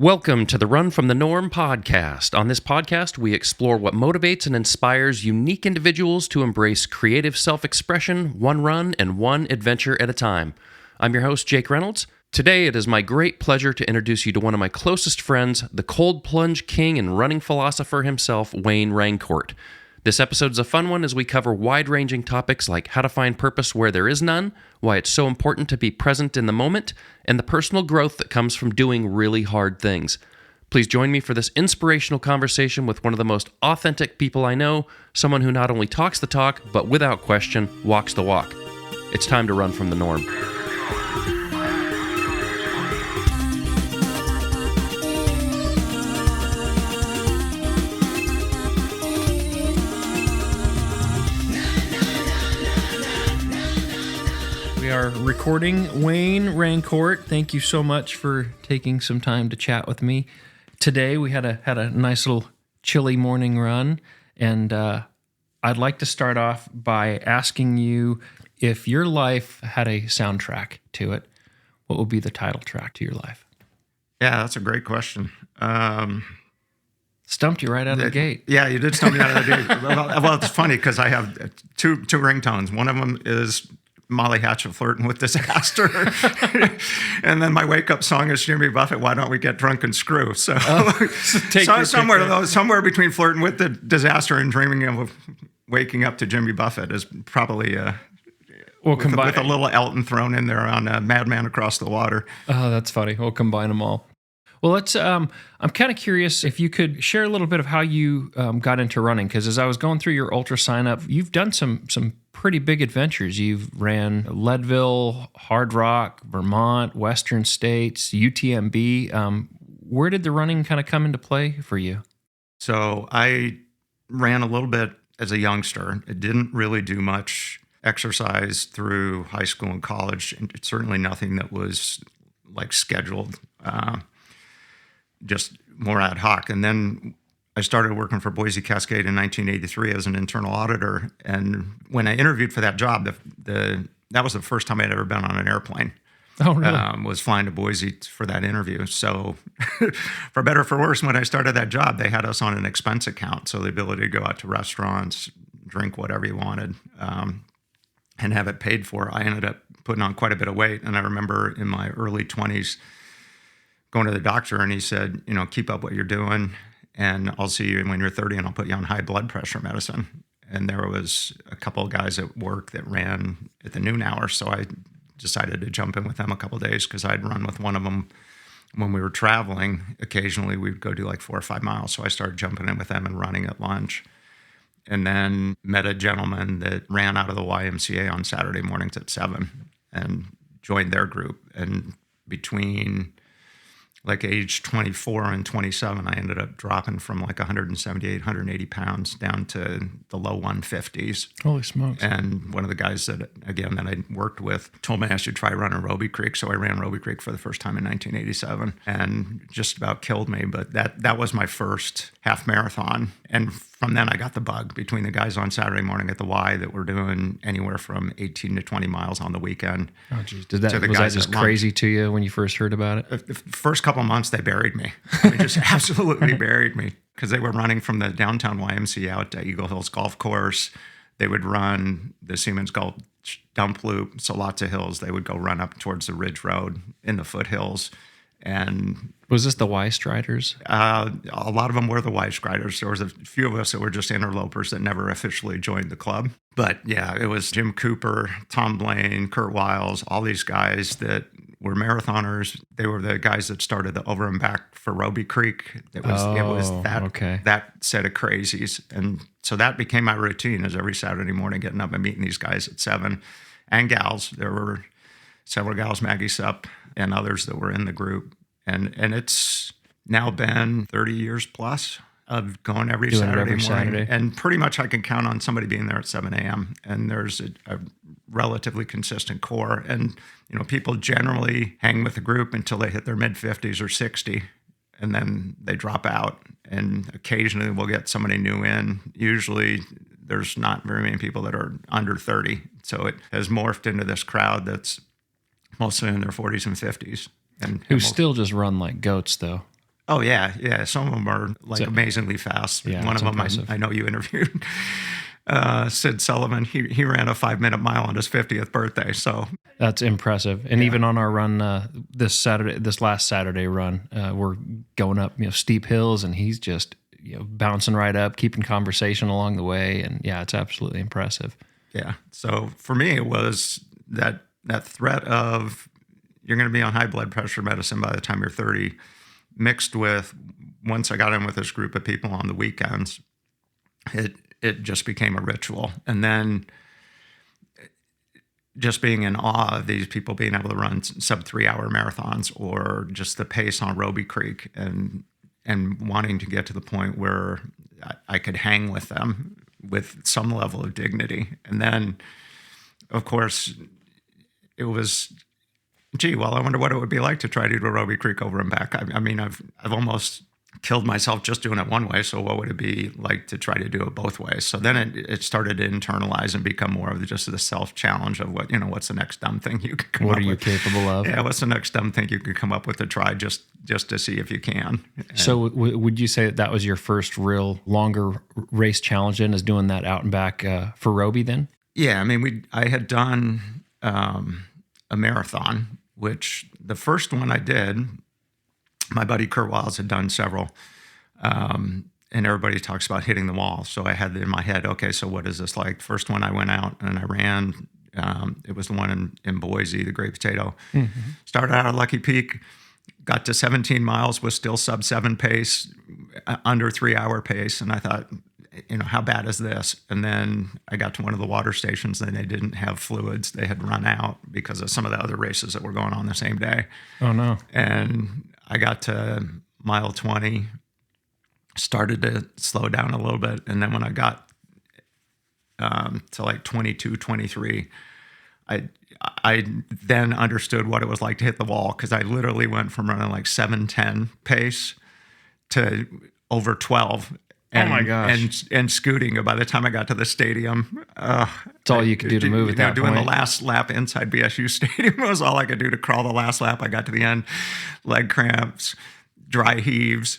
Welcome to the Run from the Norm podcast. On this podcast, we explore what motivates and inspires unique individuals to embrace creative self-expression, one run and one adventure at a time. I'm your host, Jake Reynolds. Today, it is my great pleasure to introduce you to one of my closest friends, the cold plunge king and running philosopher himself, Wayne Rancourt. This episode's a fun one as we cover wide-ranging topics like how to find purpose where there is none, why it's so important to be present in the moment, and the personal growth that comes from doing really hard things. Please join me for this inspirational conversation with one of the most authentic people I know, someone who not only talks the talk, but without question, walks the walk. It's time to run from the norm. We are recording Wayne Rancourt. Thank you so much for taking some time to chat with me. Today we had a nice little chilly morning run, and I'd like to start off by asking you if your life had a soundtrack to it, what would be the title track to your life? Yeah, that's a great question. Stumped you right out of the gate. Yeah, you did stump me out of the gate. Well, it's funny because I have two ringtones. One of them is Molly Hatchet Flirting with Disaster. And then my wake-up song is Jimmy Buffett, Why Don't We Get Drunk and Screw? So, somewhere between Flirting with the Disaster and Dreaming of Waking Up to Jimmy Buffett is probably with a little Elton thrown in there on Madman Across the Water. Oh, that's funny. We'll combine them all. Well, let's. I'm kind of curious if you could share a little bit of how you got into running, because as I was going through your ultra sign up, you've done some pretty big adventures. You've ran Leadville, Hard Rock, Vermont, Western States, UTMB. Where did the running kind of come into play for you? So I ran a little bit as a youngster. It didn't really do much exercise through high school and college, and certainly nothing that was like scheduled. Just more ad hoc. And then I started working for Boise Cascade in 1983 as an internal auditor. And when I interviewed for that job, that was the first time I'd ever been on an airplane. Oh, really? Was flying to Boise for that interview. So for better or for worse, when I started that job, they had us on an expense account. So the ability to go out to restaurants, drink whatever you wanted, and have it paid for. I ended up putting on quite a bit of weight. And I remember in my early 20s, going to the doctor, and he said, keep up what you're doing, and I'll see you when you're 30, and I'll put you on high blood pressure medicine. And there was a couple of guys at work that ran at the noon hour, so I decided to jump in with them a couple of days because I'd run with one of them when we were traveling. Occasionally, we'd go do like 4 or 5 miles, so I started jumping in with them and running at lunch. And then met a gentleman that ran out of the YMCA on Saturday mornings at 7 and joined their group. And between like age 24 and 27, I ended up dropping from like 178, 180 pounds down to the low 150s. Holy smokes. And one of the guys that I worked with told me I should try running Roby Creek. So I ran Roby Creek for the first time in 1987 and just about killed me. But that was my first half marathon. And from then I got the bug between the guys on Saturday morning at the Y that were doing anywhere from 18 to 20 miles on the weekend. Oh, geez. Was that just crazy to you when you first heard about it? The first couple months, they buried me. They just absolutely buried me because they were running from the downtown YMCA out to Eagle Hills Golf Course. They would run the Siemens Gulch Dump Loop, so lots of hills. They would go run up towards the Ridge Road in the foothills. And was this the Y Striders? A lot of them were the Y Striders. There was a few of us that were just interlopers that never officially joined the club. But yeah, it was Jim Cooper, Tom Blaine, Kurt Wiles, all these guys that were marathoners. They were the guys that started the over and back for Roby Creek. It was that set of crazies. And so that became my routine, is every Saturday morning getting up and meeting these guys at 7, and gals. There were several gals, Maggie Supp, and others that were in the group. And it's now been 30 years plus of going every Saturday morning. And pretty much I can count on somebody being there at 7 a.m. And there's a relatively consistent core. And, people generally hang with the group until they hit their mid-50s or 60, and then they drop out. And occasionally we'll get somebody new in. Usually there's not very many people that are under 30. So it has morphed into this crowd that's mostly in their 40s and 50s. And who still just run like goats, though. Oh yeah. Some of them are like amazingly fast. Yeah, One it's of them impressive. I know you interviewed, Sid Sullivan. He ran a 5-minute mile on his 50th birthday. So That's impressive. And even on our run this last Saturday run, we're going up steep hills, and he's just bouncing right up, keeping conversation along the way, and yeah, it's absolutely impressive. yeah. So for me, it was that threat of you're going to be on high blood pressure medicine by the time you're 30, mixed with once I got in with this group of people on the weekends, it just became a ritual. And then just being in awe of these people being able to run sub 3-hour marathons, or just the pace on Roby Creek, and wanting to get to the point where I could hang with them with some level of dignity. And then, of course, it was, gee, well, I wonder what it would be like to try to do Roby Creek over and back. I mean, I've almost killed myself just doing it one way. So what would it be like to try to do it both ways? So then it started to internalize and become more of just the self challenge of what's the next dumb thing you could come up with. What are you capable of? Yeah, what's the next dumb thing you could come up with to try just to see if you can. And So would you say that was your first real longer race challenge then, is doing that out and back for Roby then? yeah, I mean, I had done a marathon, which the first one I did, my buddy Kurt Wiles had done several, and everybody talks about hitting the wall. So I had in my head, okay, so what is this like? First one I went out and I ran. It was the one in Boise, the Great Potato. Mm-hmm. Started out at Lucky Peak, got to 17 miles with still sub 7 pace, under 3-hour pace, and I thought, how bad is this? And then I got to one of the water stations, and they didn't have fluids. They had run out because of some of the other races that were going on the same day. Oh, no. And I got to mile 20, started to slow down a little bit. And then when I got to like 22, 23, I then understood what it was like to hit the wall, because I literally went from running like 7:10 pace to over 12. And, oh my gosh! And scooting. By the time I got to the stadium, it's all you could do to move at that doing point. The last lap inside BSU Stadium was all I could do to crawl the last lap. I got to the end, leg cramps, dry heaves,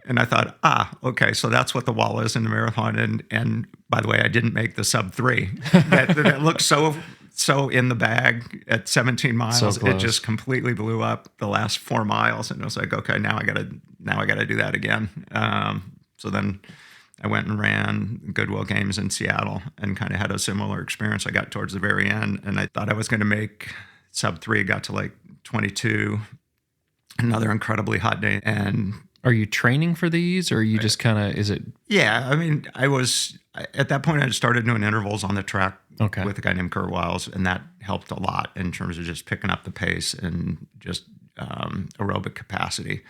and I thought, okay, so that's what the wall is in the marathon. And by the way, I didn't make the sub 3. That looked so in the bag at 17 miles. So it just completely blew up the last 4 miles, and it was like, okay, now I gotta do that again. So then I went and ran Goodwill Games in Seattle and kind of had a similar experience. I got towards the very end, and I thought I was going to make sub 3, got to like 22, another incredibly hot day. And are you training for these, or are you just kind of, is it? Yeah, I mean, at that point, I had started doing intervals on the track with a guy named Kurt Wiles, and that helped a lot in terms of just picking up the pace and just aerobic capacity.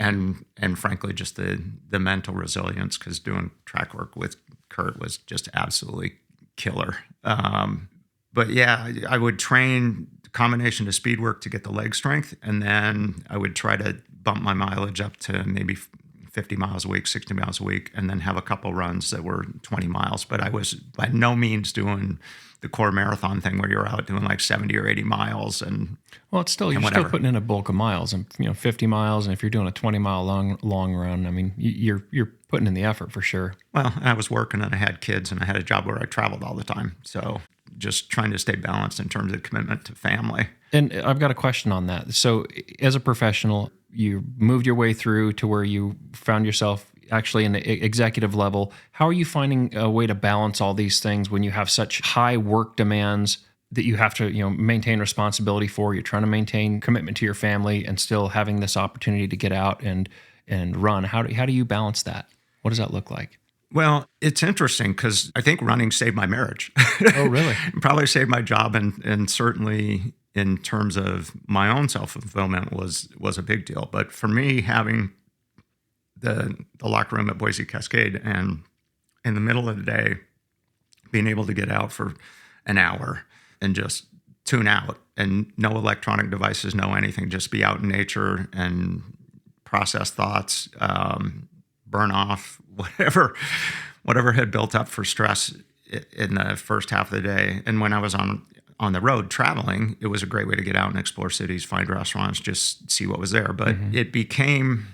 And frankly, just the mental resilience, because doing track work with Kurt was just absolutely killer. But yeah, I would train a combination of speed work to get the leg strength, and then I would try to bump my mileage up to maybe 50 miles a week, 60 miles a week, and then have a couple runs that were 20 miles. But I was by no means doing the core marathon thing where you're out doing like 70 or 80 miles. And well, it's still, you're still putting in a bulk of miles, and 50 miles. And if you're doing a 20-mile long run, I mean, you're putting in the effort for sure. Well, I was working and I had kids and I had a job where I traveled all the time. So just trying to stay balanced in terms of commitment to family. And I've got a question on that. So as a professional, you moved your way through to where you found yourself actually in the executive level. How are you finding a way to balance all these things when you have such high work demands that you have to, maintain responsibility for? You're trying to maintain commitment to your family and still having this opportunity to get out and run. How do you balance that? What does that look like? Well, it's interesting because I think running saved my marriage. Oh, really? Probably saved my job, and certainly in terms of my own self-fulfillment was a big deal. But for me, having the locker room at Boise Cascade, and in the middle of the day, being able to get out for an hour and just tune out, and no electronic devices, no anything, just be out in nature and process thoughts, burn off whatever had built up for stress in the first half of the day. And when I was on the road traveling, it was a great way to get out and explore cities, find restaurants, just see what was there. But it became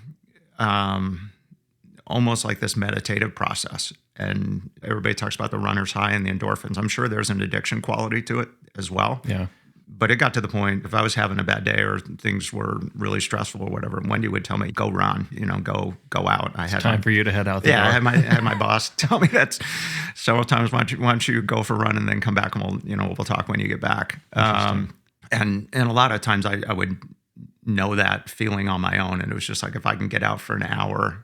almost like this meditative process. And everybody talks about the runner's high and the endorphins. I'm sure there's an addiction quality to it as well. Yeah. But it got to the point, if I was having a bad day or things were really stressful or whatever, Wendy would tell me, go run, go out. I had Time for you to head out the door. I had my boss tell me that several times. Why don't you go for a run and then come back and we'll talk when you get back. And a lot of times I would know that feeling on my own. And it was just like, if I can get out for an hour,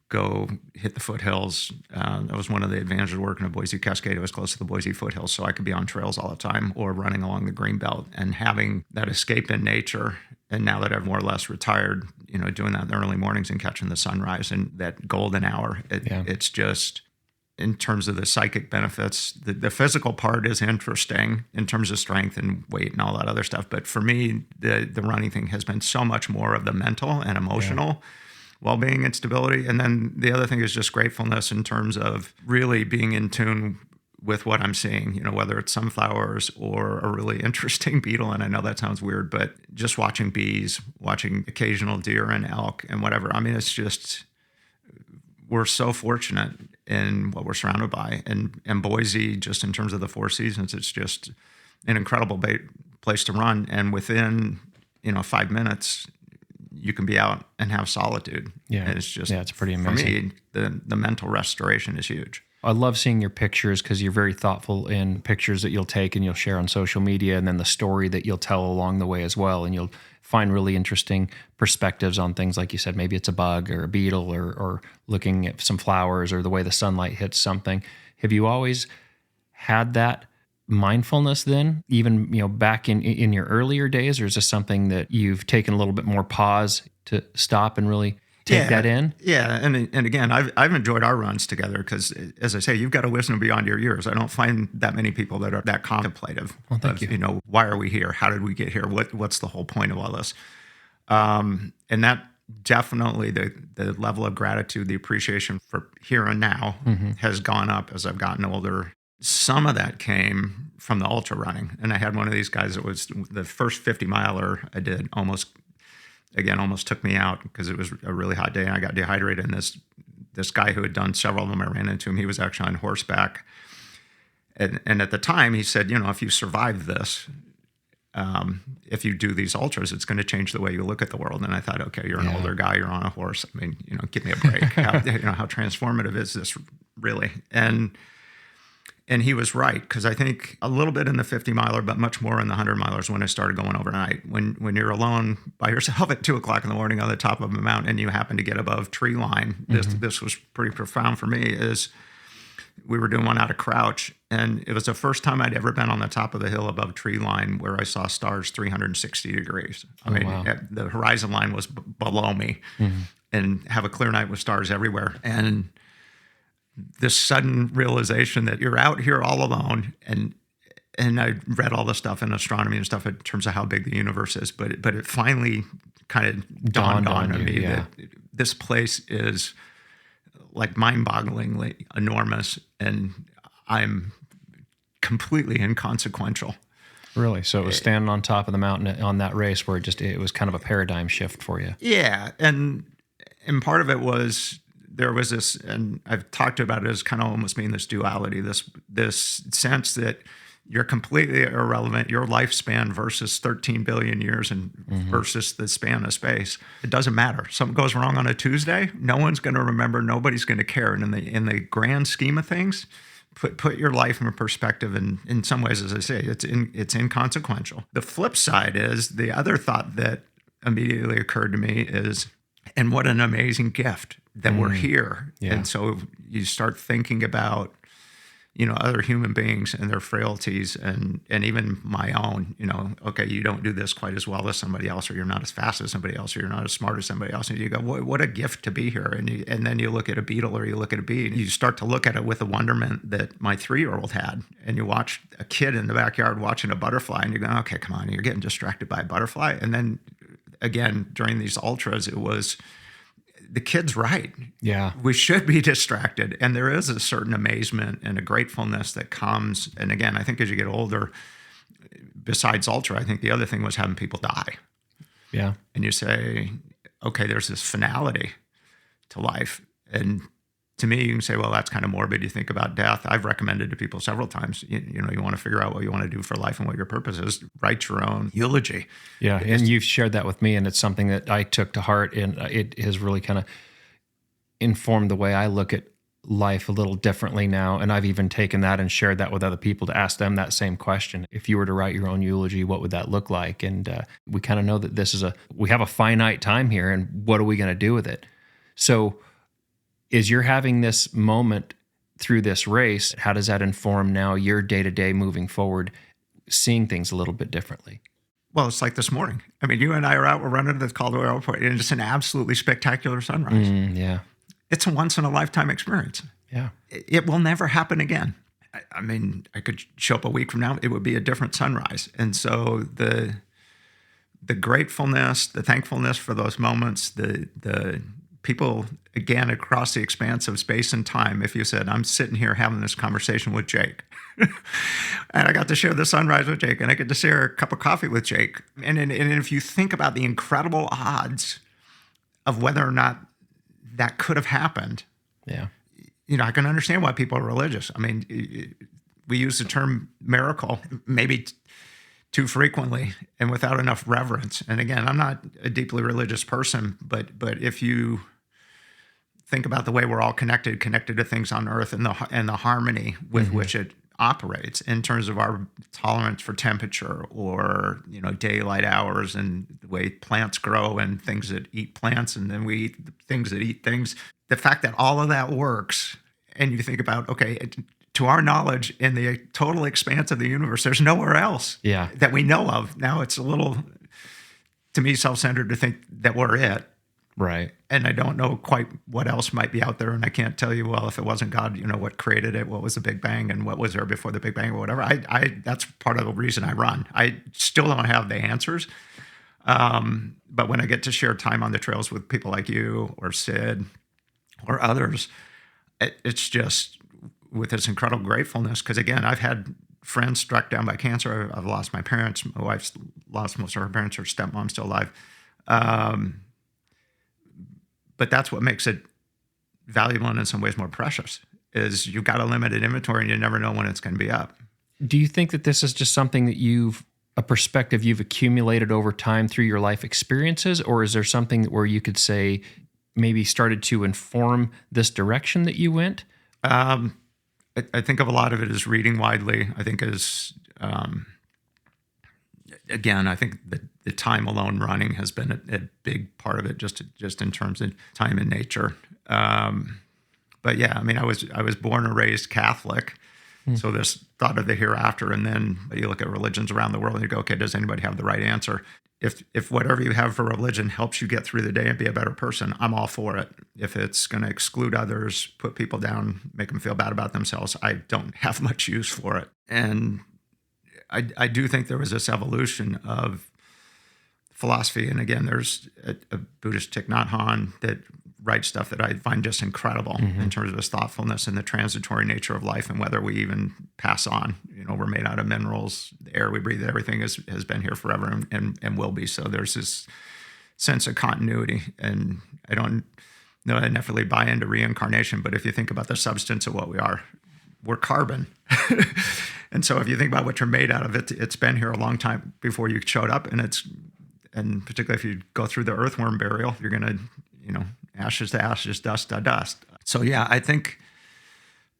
go hit the foothills. That was one of the advantages of working at Boise Cascade. It was close to the Boise foothills, so I could be on trails all the time or running along the Greenbelt and having that escape in nature. And now that I've more or less retired, doing that in the early mornings and catching the sunrise and that golden hour, it's just, in terms of the psychic benefits, the physical part is interesting in terms of strength and weight and all that other stuff. But for me, the running thing has been so much more of the mental and emotional well-being and stability. And then the other thing is just gratefulness in terms of really being in tune with what I'm seeing, whether it's sunflowers or a really interesting beetle. And I know that sounds weird, but just watching bees, watching occasional deer and elk and whatever. I mean, it's just, we're so fortunate in what we're surrounded by. And Boise, just in terms of the Four Seasons, it's just an incredible place to run. And within, 5 minutes, you can be out and have solitude. Yeah. And it's just, it's pretty amazing. For me, the mental restoration is huge. I love seeing your pictures because you're very thoughtful in pictures that you'll take and you'll share on social media, and then the story that you'll tell along the way as well. And you'll find really interesting perspectives on things, like you said, maybe it's a bug or a beetle or looking at some flowers or the way the sunlight hits something. Have you always had that mindfulness then, even back in your earlier days, or is this something that you've taken a little bit more pause to stop and really take that in? Yeah, and again, I've enjoyed our runs together because, as I say, you've got a wisdom beyond your years. I don't find that many people that are that contemplative. Well, thank you. Why are we here? How did we get here? What's the whole point of all this? And that definitely the level of gratitude, the appreciation for here and now has gone up as I've gotten older. Some of that came from the ultra running. And I had one of these guys that was the first 50 miler I did almost took me out because it was a really hot day and I got dehydrated. And this guy who had done several of them, I ran into him. He was actually on horseback. And at the time he said, if you survive this, if you do these ultras, it's going to change the way you look at the world. And I thought, okay, you're an older guy, you're on a horse. I mean, give me a break. How transformative is this really? And he was right, because I think a little bit in the 50 miler, but much more in the 100 milers when I started going overnight. When you're alone by yourself at 2:00 in the morning on the top of a mountain and you happen to get above tree line, this was pretty profound for me, is we were doing one out of Crouch, and it was the first time I'd ever been on the top of the hill above tree line where I saw stars 360 degrees. The horizon line was below me, and have a clear night with stars everywhere. And this sudden realization that you're out here all alone, and I read all the stuff in astronomy and stuff in terms of how big the universe is, but it finally kind of dawned on me that this place is like mind-bogglingly enormous, and I'm completely inconsequential. Really? So it was standing on top of the mountain on that race where it was kind of a paradigm shift for you. Yeah, and part of it was, there was this, and I've talked about it as kind of almost being this duality, this sense that you're completely irrelevant, your lifespan versus 13 billion years and versus the span of space. It doesn't matter. Something goes wrong on a Tuesday, no one's going to remember, nobody's going to care. And in the grand scheme of things, put your life in perspective, and in some ways, as I say, it's inconsequential. The flip side is, the other thought that immediately occurred to me is, and what an amazing gift that we're here. Yeah. And so you start thinking about, other human beings and their frailties, and even my own, okay, you don't do this quite as well as somebody else, or you're not as fast as somebody else, or you're not as smart as somebody else. And you go, what a gift to be here. And then you look at a beetle or you look at a bee, and you start to look at it with the wonderment that my 3-year-old had. And you watch a kid in the backyard watching a butterfly, and you go, okay, come on, you're getting distracted by a butterfly. And then again, during these ultras, it was, the kid's right. Yeah. We should be distracted. And there is a certain amazement and a gratefulness that comes. And again, I think as you get older, besides ultra, I think the other thing was having people die. Yeah. And you say, okay, there's this finality. to life. And to me, you can say, well, that's kind of morbid. You think about death. I've recommended to people several times, you want to figure out what you want to do for life and what your purpose is. Write your own eulogy. Yeah, and you've shared that with me, and it's something that I took to heart, and it has really kind of informed the way I look at life a little differently now. And I've even taken that and shared that with other people to ask them that same question. If you were to write your own eulogy, what would that look like? And we kind of know that we have a finite time here, and what are we going to do with it? So is you're having this moment through this race, how does that inform now your day-to-day moving forward, seeing things a little bit differently? Well, it's like this morning. I mean, you and I are out, we're running to the Caldwell Airport, and it's an absolutely spectacular sunrise. Yeah. It's a once-in-a-lifetime experience. Yeah. It will never happen again. I mean, I could show up a week from now, it would be a different sunrise. And so the gratefulness, the thankfulness for those moments, the people, again, across the expanse of space and time, if you said, I'm sitting here having this conversation with Jake, and I got to share the sunrise with Jake, and I get to share a cup of coffee with Jake. And if you think about the incredible odds of whether or not that could have happened, yeah, I can understand why people are religious. I mean, we use the term miracle maybe too frequently and without enough reverence. And again, I'm not a deeply religious person, but if you think about the way we're all connected to things on earth and the harmony with which it operates in terms of our tolerance for temperature or, daylight hours and the way plants grow and things that eat plants and then we eat things that eat things. The fact that all of that works and you think about, okay, to our knowledge in the total expanse of the universe, there's nowhere else that we know of. Now it's a little, to me, self-centered to think that we're it. Right. And I don't know quite what else might be out there. And I can't tell you, well, if it wasn't God, what created it, what was the Big Bang and what was there before the Big Bang or whatever. That's part of the reason I run. I still don't have the answers. But when I get to share time on the trails with people like you or Sid or others, it's just with this incredible gratefulness. Because again, I've had friends struck down by cancer. I've lost my parents. My wife's lost most of her parents. Her stepmom's still alive. But that's what makes it valuable and in some ways more precious, is you've got a limited inventory and you never know when it's going to be up. Do you think that this is just something that a perspective you've accumulated over time through your life experiences, or is there something where you could say maybe started to inform this direction that you went? I think of a lot of it as reading widely. I think again, I think the time alone running has been a big part of it, just in terms of time and nature. But yeah, I mean, I was born and raised Catholic, so this thought of the hereafter, and then you look at religions around the world and you go, okay, does anybody have the right answer? If whatever you have for religion helps you get through the day and be a better person, I'm all for it. If it's going to exclude others, put people down, make them feel bad about themselves, I don't have much use for it. And I do think there was this evolution of philosophy. And again, there's a Buddhist Thich Nhat Hanh that writes stuff that I find just incredible in terms of his thoughtfulness and the transitory nature of life and whether we even pass on. We're made out of minerals, the air we breathe, everything has been here forever and will be. So there's this sense of continuity. And I don't know I necessarily buy into reincarnation, but if you think about the substance of what we are, we're carbon. And so if you think about what you're made out of, it's been here a long time before you showed up. And particularly if you go through the earthworm burial, you're going to, ashes to ashes, dust to dust. So yeah, I think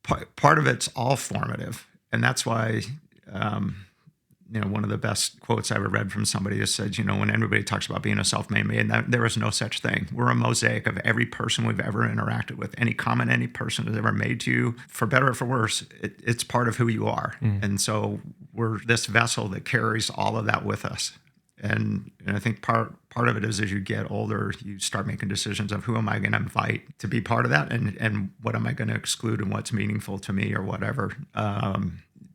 part of it's all formative. And that's why, one of the best quotes I ever read from somebody is said, when everybody talks about being a self-made man, there is no such thing. We're a mosaic of every person we've ever interacted with. Any comment any person has ever made to you, for better or for worse, it's part of who you are. And so we're this vessel that carries all of that with us. And I think part of it is as you get older, you start making decisions of who am I going to invite to be part of that and what am I going to exclude and what's meaningful to me or whatever.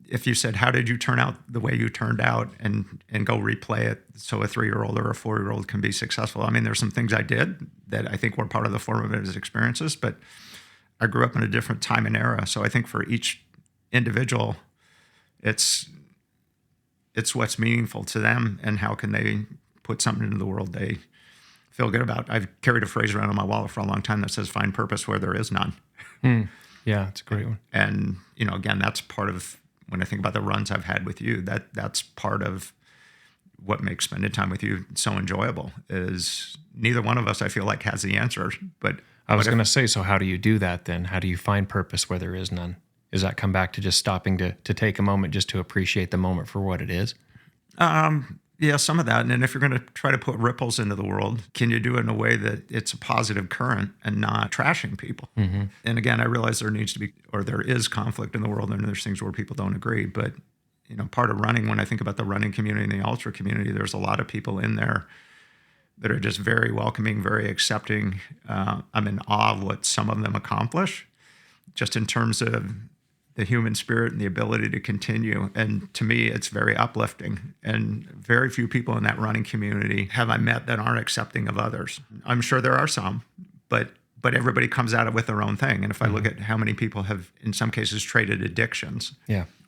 If you said, how did you turn out the way you turned out and go replay it so a 3-year-old or a 4-year-old can be successful? I mean, there's some things I did that I think were part of the formative experiences, but I grew up in a different time and era. So I think for each individual, it's what's meaningful to them and how can they put something into the world they feel good about. I've carried a phrase around on my wallet for a long time that says, find purpose where there is none. Yeah, it's a great one. And, again, that's part of, when I think about the runs I've had with you, that's part of what makes spending time with you so enjoyable. Is neither one of us, I feel like, has the answer. But I was going to say, so how do you do that then? How do you find purpose where there is none? Does that come back to just stopping to take a moment just to appreciate the moment for what it is? Yeah, some of that. And then if you're going to try to put ripples into the world, can you do it in a way that it's a positive current and not trashing people? Mm-hmm. And again, I realize there is conflict in the world, and there's things where people don't agree. But, part of running, when I think about the running community and the ultra community, there's a lot of people in there that are just very welcoming, very accepting. I'm in awe of what some of them accomplish, just in terms of the human spirit and the ability to continue. And to me, it's very uplifting. And very few people in that running community have I met that aren't accepting of others. I'm sure there are some, but everybody comes at it with their own thing. And if I look at how many people have, in some cases, traded addictions,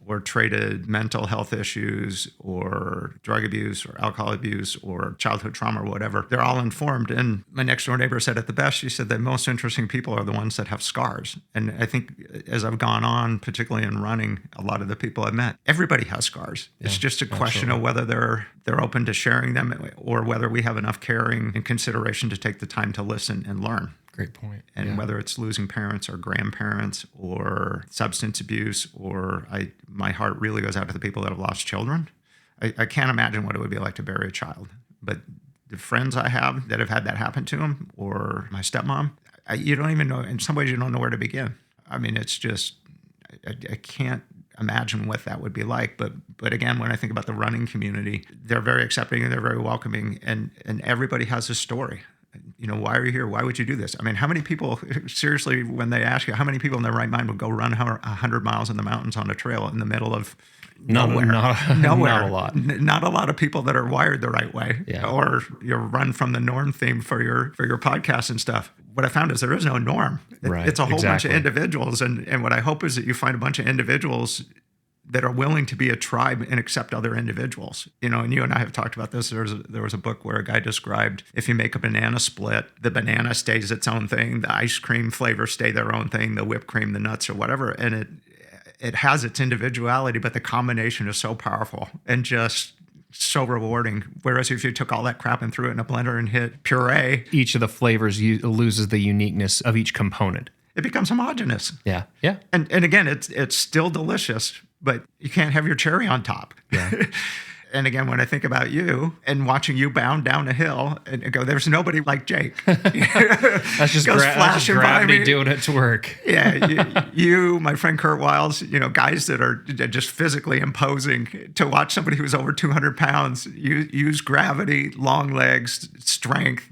or traded mental health issues or drug abuse or alcohol abuse or childhood trauma or whatever, they're all informed. And my next door neighbor said it the best. She said the most interesting people are the ones that have scars. And I think as I've gone on, particularly in running, a lot of the people I've met, everybody has scars. Yeah, it's just a question of whether they're open to sharing them, or whether we have enough caring and consideration to take the time to listen and learn. Great point. And whether it's losing parents or grandparents or substance abuse, or my heart really goes out to the people that have lost children. I can't imagine what it would be like to bury a child. But the friends I have that have had that happen to them, or my stepmom, you don't even know. In some ways, you don't know where to begin. I mean, it's just, I can't imagine what that would be like. But again, when I think about the running community, they're very accepting and they're very welcoming, and everybody has a story. Why are you here? Why would you do this? I mean, how many people, seriously, when they ask you, how many people in their right mind would go run 100 miles in the mountains on a trail in the middle of nowhere? Nowhere. Not a lot. Not a lot of people that are wired the right way. Yeah. Or you run from the norm theme for your podcast and stuff. What I found is there is no norm. Right. It's a whole bunch of individuals. And what I hope is that you find a bunch of individuals that are willing to be a tribe and accept other individuals. And you and I have talked about this. There was a book where a guy described, if you make a banana split, the banana stays its own thing, the ice cream flavors stay their own thing, the whipped cream, the nuts, or whatever. And it has its individuality, but the combination is so powerful and just so rewarding. Whereas if you took all that crap and threw it in a blender and hit puree, each of the flavors loses the uniqueness of each component. It becomes homogenous. Yeah. And again, it's still delicious, but you can't have your cherry on top. Yeah. And again, when I think about you and watching you bound down a hill and go, there's nobody like Jake. That's just gravity doing its work. Yeah. You, my friend Kurt Wiles, guys that are just physically imposing, to watch somebody who's over 200 pounds use gravity, long legs, strength,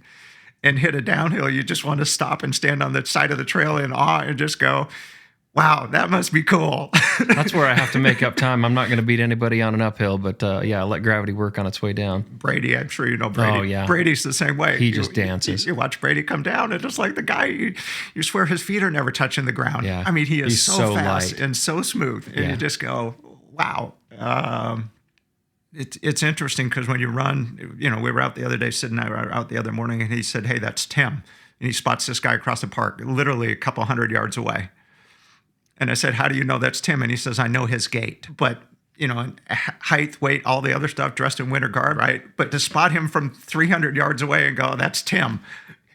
and hit a downhill. You just want to stop and stand on the side of the trail in awe and just go, wow, that must be cool. That's where I have to make up time. I'm not going to beat anybody on an uphill, but let gravity work on its way down. Brady, I'm sure you know Brady. Oh, yeah. Brady's the same way. He just dances. You watch Brady come down, and just like the guy, you swear his feet are never touching the ground. Yeah. I mean, he's so fast light and so smooth. And you just go, wow. It's interesting because when you run, we were out the other day, Sid and I were out the other morning, and he said, hey, that's Tim. And he spots this guy across the park, literally a couple hundred yards away. And I said, how do you know that's Tim? And he says, I know his gait. But, height, weight, all the other stuff, dressed in winter garb, right? But to spot him from 300 yards away and go, that's Tim.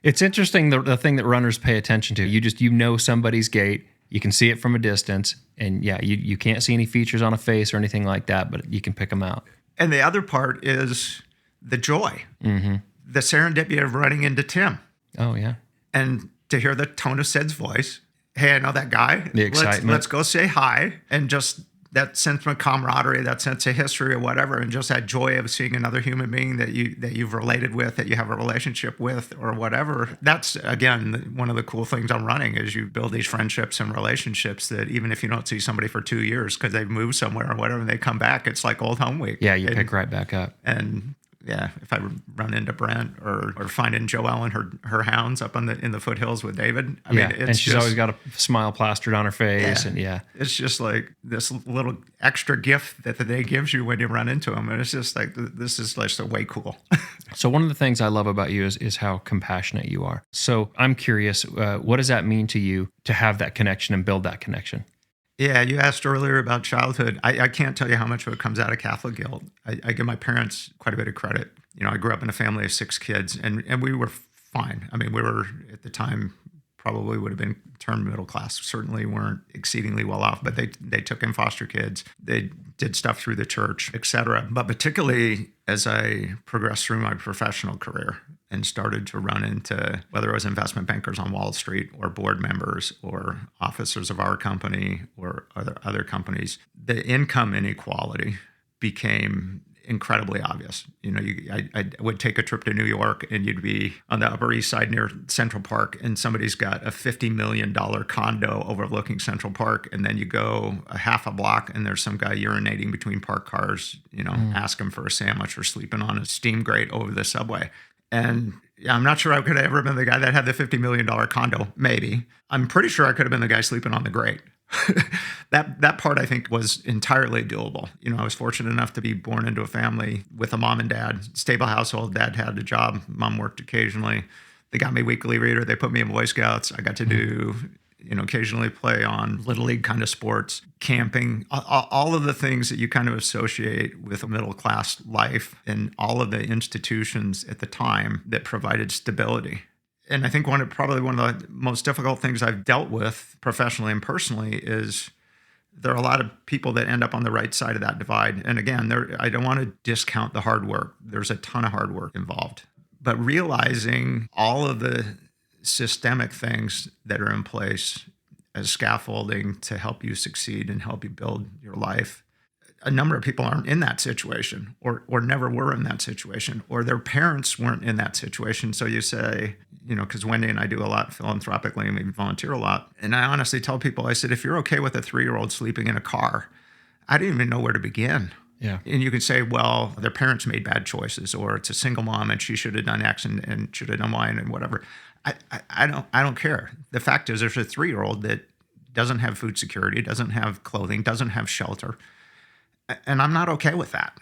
It's interesting, the thing that runners pay attention to. You know somebody's gait. You can see it from a distance. And, you can't see any features on a face or anything like that, but you can pick them out. And the other part is the joy, the serendipity of running into Tim. Oh, yeah. And to hear the tone of Sid's voice. Hey, I know that guy. The excitement. Let's go say hi. And just that sense of camaraderie, that sense of history or whatever, and just that joy of seeing another human being that you've related with, that you have a relationship with or whatever. That's, again, one of the cool things on running is you build these friendships and relationships that even if you don't see somebody for 2 years because they've moved somewhere or whatever, and they come back, it's like old home week. Yeah, you pick right back up. And Yeah, if I run into Brent or finding Joelle and her hounds up in the foothills with David. I mean, it's and she's just, always got a smile plastered on her face, and it's just like this little extra gift that the day gives you when you run into them, and it's just like this is like so way cool. So one of the things I love about you is how compassionate you are. So I'm curious, what does that mean to you to have that connection and build that connection? Yeah, you asked earlier about childhood. I can't tell you how much of it comes out of Catholic guilt. I give my parents quite a bit of credit. You know, I grew up in a family of 6 kids, and we were fine. I mean, we were, at the time, probably would have been termed middle class. Certainly weren't exceedingly well off, but they took in foster kids. They did stuff through the church, et cetera. But particularly as I progressed through my professional career and started to run into whether it was investment bankers on Wall Street or board members or officers of our company or other companies, the income inequality became incredibly obvious. You know, I would take a trip to New York and you'd be on the Upper East Side near Central Park and somebody's got a $50 million condo overlooking Central Park. And then you go a half a block and there's some guy urinating between parked cars, you know, ask him for a sandwich or sleeping on a steam grate over the subway. And I'm not sure I could have ever been the guy that had the $50 million condo. Maybe. I'm pretty sure I could have been the guy sleeping on the grate. That part I think was entirely doable. You know, I was fortunate enough to be born into a family with a mom and dad, stable household. Dad had a job. Mom worked occasionally. They got me weekly reader. They put me in Boy Scouts. I got to do, you know, occasionally play on Little League kind of sports, camping, all of the things that you kind of associate with a middle class life and all of the institutions at the time that provided stability. And I think probably one of the most difficult things I've dealt with professionally and personally is there are a lot of people that end up on the right side of that divide. And again, I don't want to discount the hard work. There's a ton of hard work involved. But realizing all of the systemic things that are in place as scaffolding to help you succeed and help you build your life. A number of people aren't in that situation or never were in that situation, or their parents weren't in that situation. So you say, you know, because Wendy and I do a lot philanthropically and we volunteer a lot. And I honestly tell people, I said, if you're okay with a 3-year-old sleeping in a car, I didn't even know where to begin. Yeah. And you can say, well, their parents made bad choices, or it's a single mom and she should have done X and should have done Y and whatever. I don't care. The fact is there's a 3-year-old that doesn't have food security, doesn't have clothing, doesn't have shelter. And I'm not okay with that.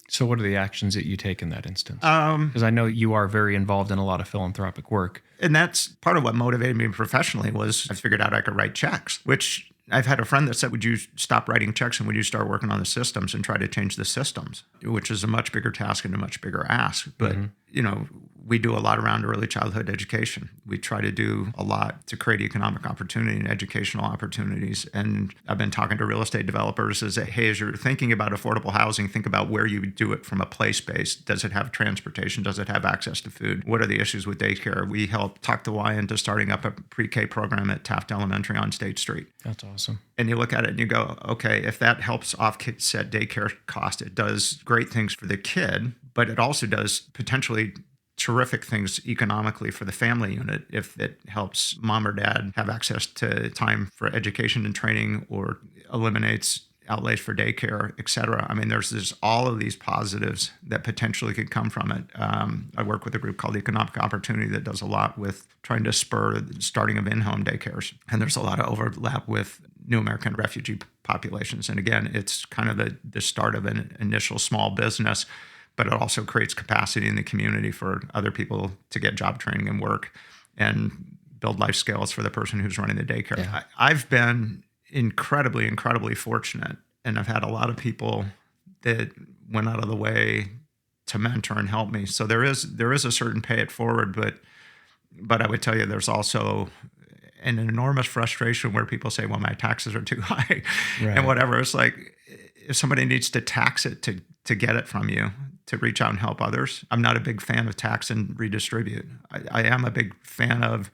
So what are the actions that you take in that instance? Because I know you are very involved in a lot of philanthropic work. And that's part of what motivated me professionally was I figured out I could write checks, which I've had a friend that said, would you stop writing checks and would you start working on the systems and try to change the systems, which is a much bigger task and a much bigger ask. But, you know, we do a lot around early childhood education. We try to do a lot to create economic opportunity and educational opportunities. And I've been talking to real estate developers as, hey, as you're thinking about affordable housing, think about where you would do it from a place base. Does it have transportation? Does it have access to food? What are the issues with daycare? We help talk the Y into starting up a pre-K program at Taft Elementary on State Street. That's awesome. And you look at it and you go, okay, if that helps offset daycare cost, it does great things for the kid, but it also does potentially terrific things economically for the family unit if it helps mom or dad have access to time for education and training or eliminates outlays for daycare, et cetera. I mean, there's all of these positives that potentially could come from it. I work with a group called Economic Opportunity that does a lot with trying to spur the starting of in-home daycares. And there's a lot of overlap with New American refugee populations. And again, it's kind of the start of an initial small business, but it also creates capacity in the community for other people to get job training and work and build life skills for the person who's running the daycare. Yeah. I've been incredibly, incredibly fortunate, and I've had a lot of people that went out of the way to mentor and help me. So there is a certain pay it forward, but I would tell you there's also an enormous frustration where people say, well, my taxes are too high and whatever. It's like, if somebody needs to tax it to get it from you, to reach out and help others. I'm not a big fan of tax and redistribute. I am a big fan of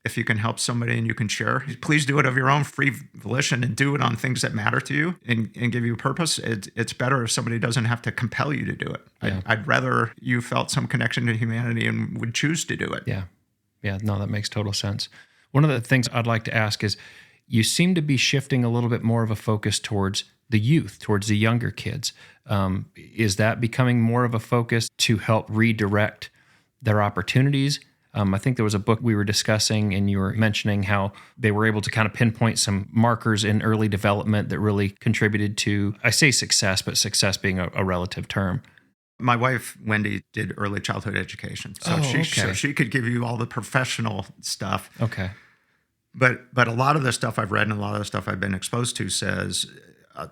if you can help somebody and you can share, please do it of your own free volition and do it on things that matter to you and give you a purpose. It's better if somebody doesn't have to compel you to do it. Yeah. I'd rather you felt some connection to humanity and would choose to do it. Yeah. Yeah. No, that makes total sense. One of the things I'd like to ask is, you seem to be shifting a little bit more of a focus towards the youth, towards the younger kids. Is that becoming more of a focus to help redirect their opportunities? I think there was a book we were discussing, and you were mentioning how they were able to kind of pinpoint some markers in early development that really contributed to, I say success, but success being a relative term. My wife, Wendy, did early childhood education. So she could give you all the professional stuff. Okay. But a lot of the stuff I've read and a lot of the stuff I've been exposed to says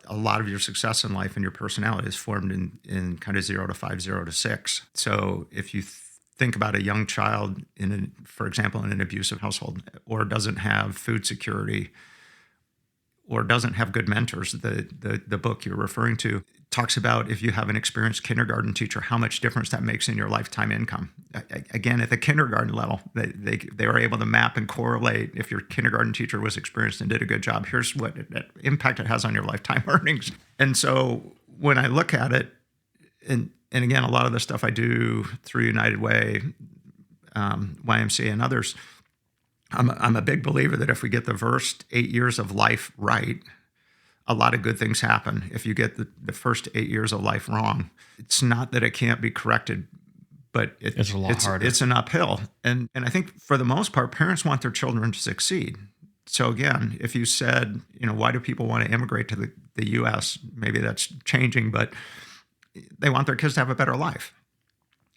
a lot of your success in life and your personality is formed in kind of 0 to 5, 0 to 6. So if you think about a young child, for example, in an abusive household, or doesn't have food security, or doesn't have good mentors, the book you're referring to talks about, if you have an experienced kindergarten teacher, how much difference that makes in your lifetime income. Again, at the kindergarten level, they were able to map and correlate. If your kindergarten teacher was experienced and did a good job, here's what impact it has on your lifetime earnings. And so when I look at it, and again, a lot of the stuff I do through United Way, YMCA, and others, I'm a big believer that if we get the first 8 years of life right, a lot of good things happen. If you get the first 8 years of life wrong, it's not that it can't be corrected, but it's a lot harder. It's an uphill. And I think for the most part, parents want their children to succeed. So again, if you said, why do people want to immigrate to the U.S.? Maybe that's changing, but they want their kids to have a better life.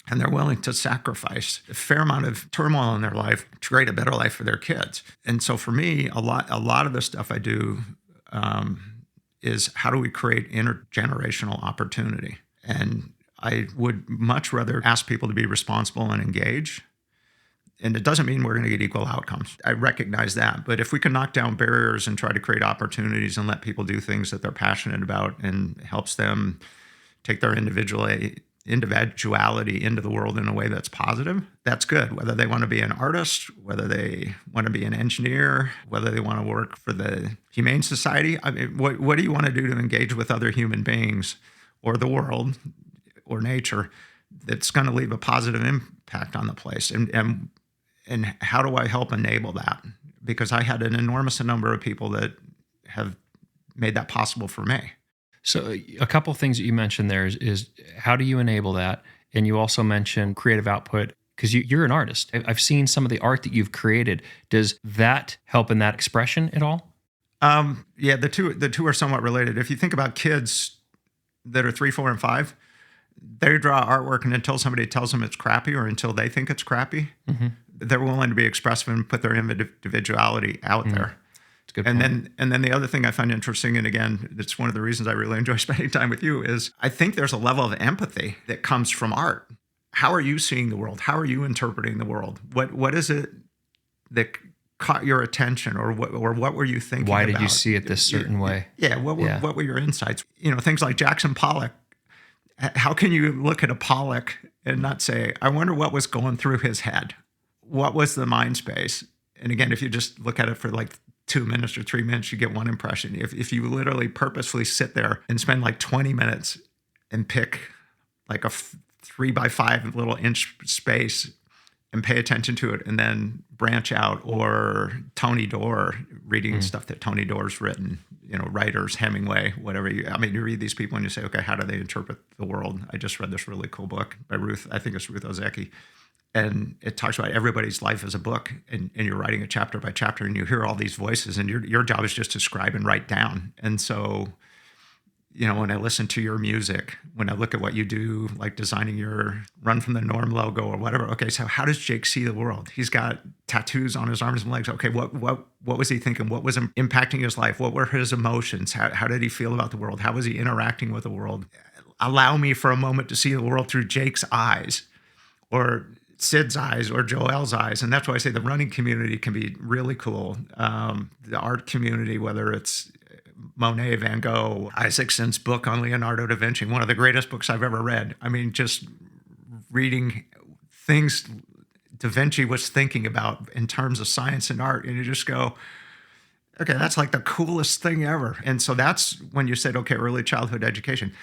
And they're willing to sacrifice a fair amount of turmoil in their life to create a better life for their kids. And so for me, a lot of the stuff I do is how do we create intergenerational opportunity? And I would much rather ask people to be responsible and engage. And it doesn't mean we're going to get equal outcomes. I recognize that. But if we can knock down barriers and try to create opportunities and let people do things that they're passionate about and helps them take their individuality into the world in a way that's positive, that's good. Whether they want to be an artist, whether they want to be an engineer, whether they want to work for the Humane Society. I mean, what do you want to do to engage with other human beings or the world or nature that's going to leave a positive impact on the place? And how do I help enable that? Because I had an enormous number of people that have made that possible for me. So a couple of things that you mentioned there is how do you enable that? And you also mentioned creative output, because you're an artist. I've seen some of the art that you've created. Does that help in that expression at all? Yeah, the two are somewhat related. If you think about kids that are 3, 4, and 5, they draw artwork, and until somebody tells them it's crappy or until they think it's crappy, they're willing to be expressive and put their individuality out there. And then the other thing I find interesting, and again, it's one of the reasons I really enjoy spending time with you, is I think there's a level of empathy that comes from art. How are you seeing the world? How are you interpreting the world? What is it that caught your attention, or what were you thinking? Why did you see it this certain way? Yeah. What were your insights? Things like Jackson Pollock. How can you look at a Pollock and not say, I wonder what was going through his head? What was the mind space? And again, if you just look at it for like 2 minutes or 3 minutes, you get one impression. If you literally purposefully sit there and spend like 20 minutes and pick like a 3x5 little inch space and pay attention to it and then branch out, or Tony Doerr, reading stuff that Tony Doerr's written, writers, Hemingway, whatever. You read these people and you say, okay, how do they interpret the world? I just read this really cool book by Ruth. I think it's Ruth Ozeki. And it talks about everybody's life as a book, and you're writing it chapter by chapter, and you hear all these voices, and your job is just to scribe and write down. And so, when I listen to your music, when I look at what you do, like designing your Run from the Norm logo or whatever, okay, so how does Jake see the world? He's got tattoos on his arms and legs. Okay, what was he thinking? What was impacting his life? What were his emotions? How did he feel about the world? How was he interacting with the world? Allow me for a moment to see the world through Jake's eyes, or Sid's eyes, or Joel's eyes. And that's why I say the running community can be really cool. The art community, whether it's Monet, Van Gogh, Isaacson's book on Leonardo da Vinci, one of the greatest books I've ever read. I mean, just reading things da Vinci was thinking about in terms of science and art, and you just go, okay, that's like the coolest thing ever. And so that's when you said, okay, early childhood education.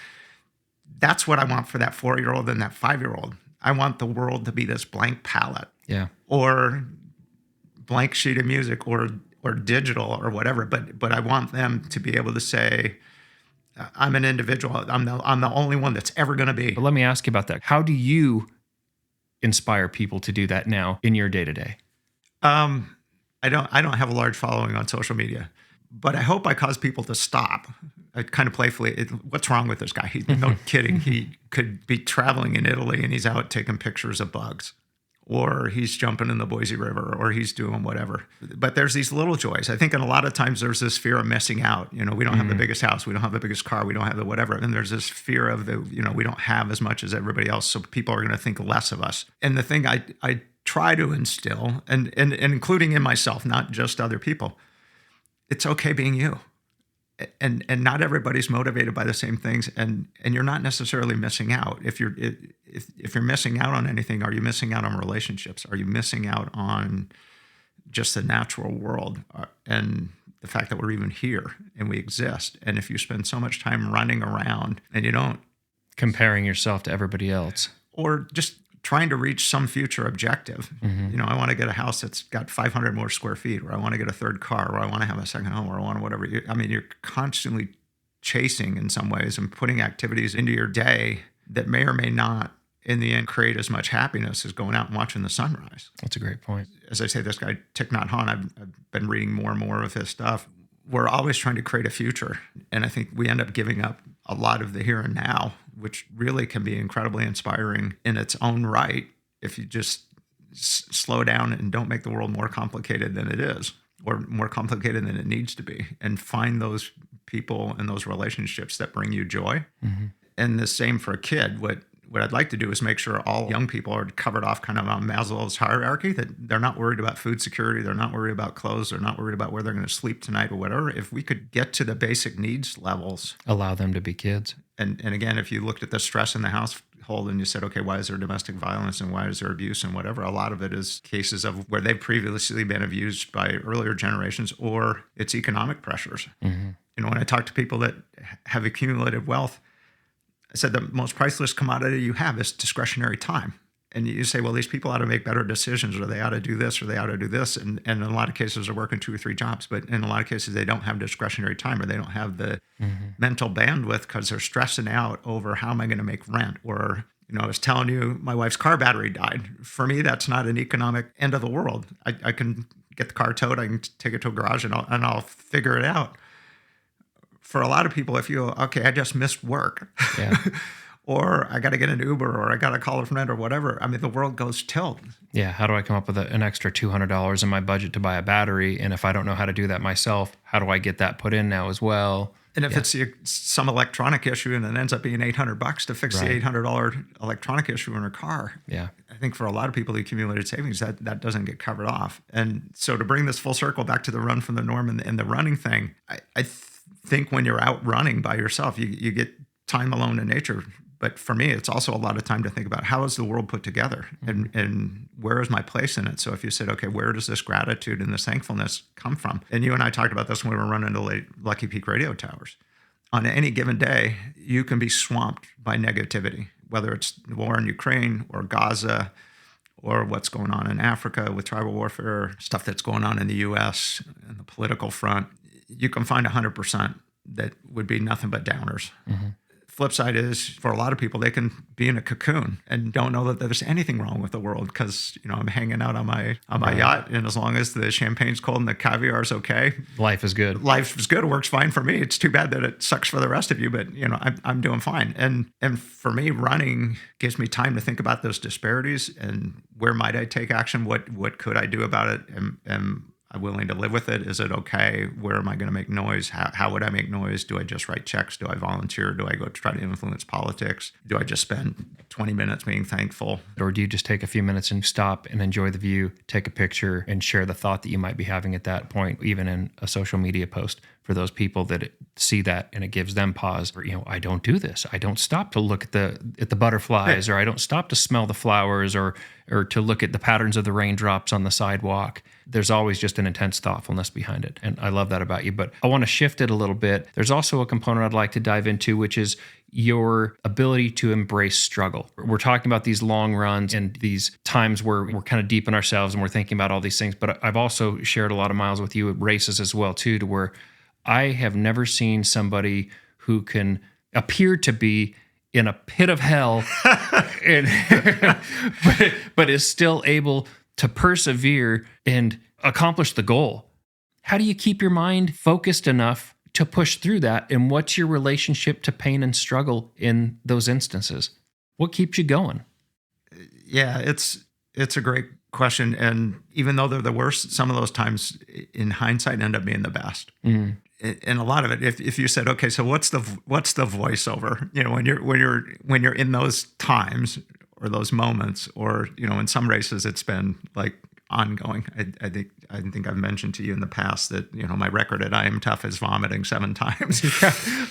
That's what I want for that 4-year-old and that 5-year-old. I want the world to be this blank palette, or blank sheet of music, or or digital or whatever, but I want them to be able to say, I'm an individual. I'm the only one that's ever going to be. But let me ask you about that. How do you inspire people to do that now in your day-to-day? I don't have a large following on social media, but I hope I cause people to stop. I kind of playfully, what's wrong with this guy? No kidding. He could be traveling in Italy and he's out taking pictures of bugs, or he's jumping in the Boise River, or he's doing whatever. But there's these little joys. I think in a lot of times there's this fear of missing out. You know, we don't have the biggest house, we don't have the biggest car, we don't have the whatever. And there's this fear of we don't have as much as everybody else, so people are going to think less of us. And the thing I try to instill, and including in myself, not just other people, it's okay being you. And not everybody's motivated by the same things, and you're not necessarily missing out. If you're missing out on anything, are you missing out on relationships? Are you missing out on just the natural world and the fact that we're even here and we exist? And if you spend so much time running around and you don't Comparing yourself to everybody else, or just trying to reach some future objective. I want to get a house that's got 500 more square feet, or I want to get a third car, or I want to have a second home, or I want to whatever. You're constantly chasing in some ways and putting activities into your day that may or may not, in the end, create as much happiness as going out and watching the sunrise. That's a great point. As I say, this guy, Thich Nhat Hanh, I've been reading more and more of his stuff. We're always trying to create a future. And I think we end up giving up a lot of the here and now, which really can be incredibly inspiring in its own right if you just slow down and don't make the world more complicated than it is, or more complicated than it needs to be, and find those people and those relationships that bring you joy. And the same for a kid. What I'd like to do is make sure all young people are covered off kind of on Maslow's hierarchy, that they're not worried about food security, they're not worried about clothes, they're not worried about where they're going to sleep tonight or whatever. If we could get to the basic needs levels. Allow them to be kids. And again, if you looked at the stress in the household and you said, okay, why is there domestic violence and why is there abuse and whatever, a lot of it is cases of where they've previously been abused by earlier generations, or it's economic pressures. When I talk to people that have accumulated wealth, I said the most priceless commodity you have is discretionary time. And you say, well, these people ought to make better decisions, or they ought to do this, or they ought to do this. And in a lot of cases, they're working 2 or 3 jobs. But in a lot of cases, they don't have discretionary time, or they don't have the mental bandwidth because they're stressing out over how am I going to make rent? Or, I was telling you, my wife's car battery died. For me, that's not an economic end of the world. I can get the car towed. I can take it to a garage and I'll figure it out. For a lot of people, if you go, okay, I just missed work, or I got to get an Uber, or I got to call a friend, or whatever, the world goes tilt. Yeah, how do I come up with an extra $200 in my budget to buy a battery? And if I don't know how to do that myself, how do I get that put in now as well? And if it's some electronic issue and it ends up being $800 to fix the $800 electronic issue in a car, I think for a lot of people, the accumulated savings, that doesn't get covered off. And so to bring this full circle back to the run from the norm and the running thing, I think when you're out running by yourself, you get time alone in nature. But for me, it's also a lot of time to think about how is the world put together and where is my place in it? So if you said, okay, where does this gratitude and this thankfulness come from? And you and I talked about this when we were running the Lucky Peak radio towers. On any given day, you can be swamped by negativity, whether it's the war in Ukraine or Gaza, or what's going on in Africa with tribal warfare, stuff that's going on in the U.S. and the political front. You can find 100% that would be nothing but downers. Flip side is, for a lot of people, they can be in a cocoon and don't know that there's anything wrong with the world because, I'm hanging out on my yacht, and as long as the champagne's cold and the caviar is okay, life is good. Life is good. It works fine for me. It's too bad that it sucks for the rest of you, but I'm doing fine. And for me, running gives me time to think about those disparities and where might I take action? What could I do about it? And I'm willing to live with it. Is it okay? Where am I going to make noise? How would I make noise? Do I just write checks? Do I volunteer? Do I go try to influence politics? Do I just spend 20 minutes being thankful? Or do you just take a few minutes and stop and enjoy the view, take a picture, and share the thought that you might be having at that point, even in a social media post? For those people that see that and it gives them pause, or, I don't do this. I don't stop to look at the butterflies, or I don't stop to smell the flowers, or to look at the patterns of the raindrops on the sidewalk. There's always just an intense thoughtfulness behind it. And I love that about you. But I want to shift it a little bit. There's also a component I'd like to dive into, which is your ability to embrace struggle. We're talking about these long runs and these times where we're kind of deep in ourselves and we're thinking about all these things. But I've also shared a lot of miles with you at races as well, too, to where I have never seen somebody who can appear to be in a pit of hell and but is still able to persevere and accomplish the goal. How do you keep your mind focused enough to push through that? And what's your relationship to pain and struggle in those instances? What keeps you going? Yeah, it's a great question. And even though they're the worst, some of those times in hindsight end up being the best. And a lot of it, if you said, okay, so what's the voiceover? When you're in those times or those moments, or in some races it's been like ongoing. I think I've mentioned to you in the past that my record at I Am Tough is vomiting 7 times,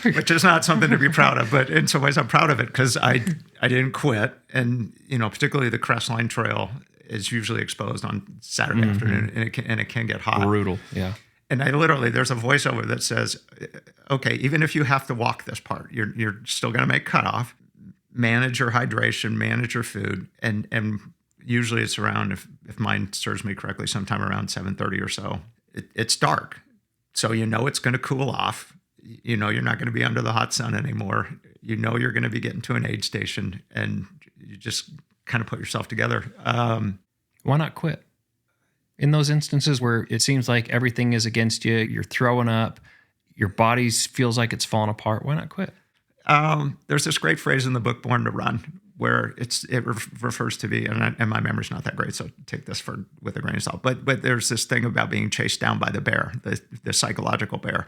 which is not something to be proud of. But in some ways, I'm proud of it because I didn't quit, and particularly the Crestline Trail is usually exposed on Saturday afternoon, and it can get hot, brutal, yeah. And there's a voiceover that says, okay, even if you have to walk this part, you're still going to make cutoff. Manage your hydration, manage your food, and usually it's around, if mine serves me correctly, sometime around 7:30 or so. It's dark, so it's going to cool off. You're not going to be under the hot sun anymore. You're going to be getting to an aid station, and you just kind of put yourself together. Why not quit? In those instances where it seems like everything is against you, you're throwing up, your body feels like it's falling apart, why not quit? There's this great phrase in the book, Born to Run, where it refers to and my memory's not that great, so take this with a grain of salt. But there's this thing about being chased down by the bear, the psychological bear.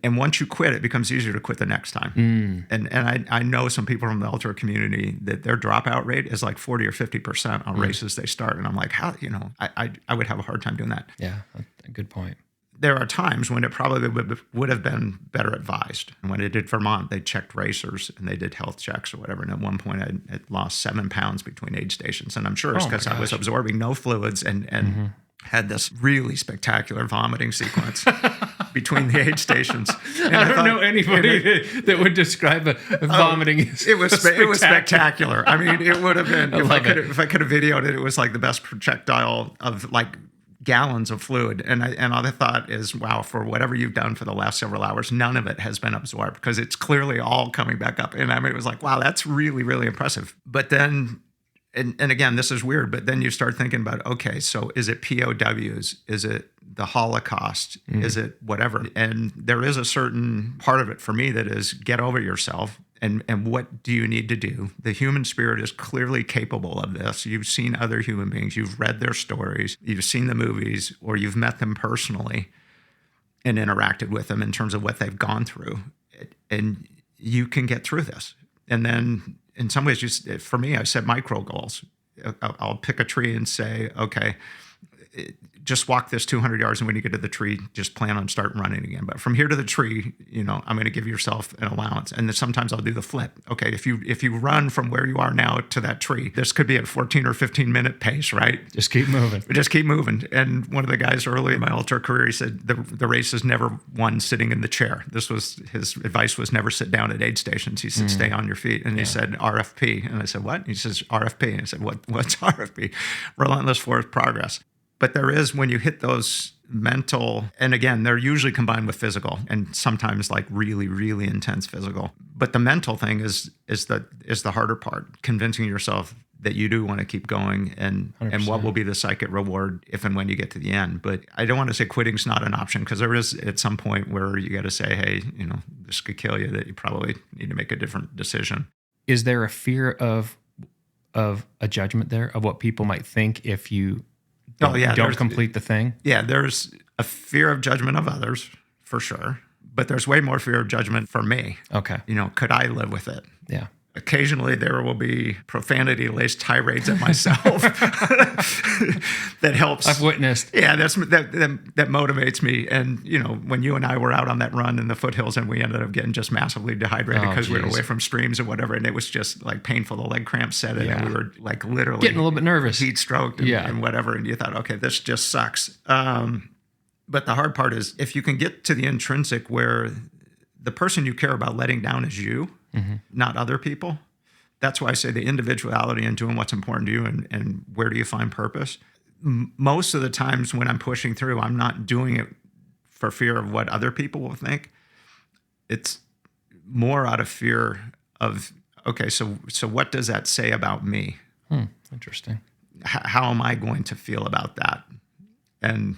And once you quit, it becomes easier to quit the next time. And I know some people from the ultra community that their dropout rate is like 40 or 50% on races they start. And I'm like, how, I would have a hard time doing that. Yeah, a good point. There are times when it probably would have been better advised. And when I did Vermont, they checked racers and they did health checks or whatever. And at one point, I had lost 7 pounds between aid stations. And I'm sure it's because I was absorbing no fluids and had this really spectacular vomiting sequence between the aid stations. And I don't know anybody that would describe a vomiting. It was spectacular. I mean, it would have been, if I could have videoed it, it was like the best projectile of like gallons of fluid. And all I thought is, wow, for whatever you've done for the last several hours, none of it has been absorbed because it's clearly all coming back up. And I mean, it was like, wow, that's really, really impressive. But then, and again, this is weird, but then you start thinking about, okay, so is it POWs? Is it the Holocaust? Is it whatever? And there is a certain part of it for me that is get over yourself. And what do you need to do? The human spirit is clearly capable of this. You've seen other human beings. You've read their stories. You've seen the movies, or you've met them personally and interacted with them in terms of what they've gone through. And you can get through this. And then in some ways, for me, I set micro goals. I'll pick a tree and say, okay, just walk this 200 yards, and when you get to the tree, just plan on starting running again. But from here to the tree, I'm going to give yourself an allowance. And then sometimes I'll do the flip. Okay, if you run from where you are now to that tree, this could be a 14 or 15 minute pace, right? Just keep moving. Just keep moving. And one of the guys early in my ultra career, he said the race is never won sitting in the chair. This was his advice: was never sit down at aid stations. He said, stay on your feet. And he said, RFP. And I said, what? He says, RFP. And I said, what's RFP? Relentless forward progress. But there is, when you hit those mental, and again, they're usually combined with physical, and sometimes like really, really intense physical. But the mental thing is the harder part, convincing yourself that you do want to keep going, and what will be the psychic reward if and when you get to the end. But I don't want to say quitting's not an option, because there is at some point where you got to say, hey, this could kill you, that you probably need to make a different decision. Is there a fear of a judgment there, of what people might think if you don't complete the thing? Yeah, there's a fear of judgment of others, for sure. But there's way more fear of judgment for me. Okay. Could I live with it? Yeah. Occasionally there will be profanity-laced tirades at myself that helps. I've witnessed. Yeah, that motivates me. And, when you and I were out on that run in the foothills, and we ended up getting just massively dehydrated because we were away from streams and whatever, and it was just like painful. The leg cramps set in, and we were like literally getting a little bit nervous, heat stroked and whatever. And you thought, okay, this just sucks. But the hard part is if you can get to the intrinsic where the person you care about letting down is you, not other people. That's why I say the individuality and doing what's important to you and where do you find purpose. Most of the times when I'm pushing through, I'm not doing it for fear of what other people will think. It's more out of fear of, okay, so what does that say about me? Interesting. How am I going to feel about that? And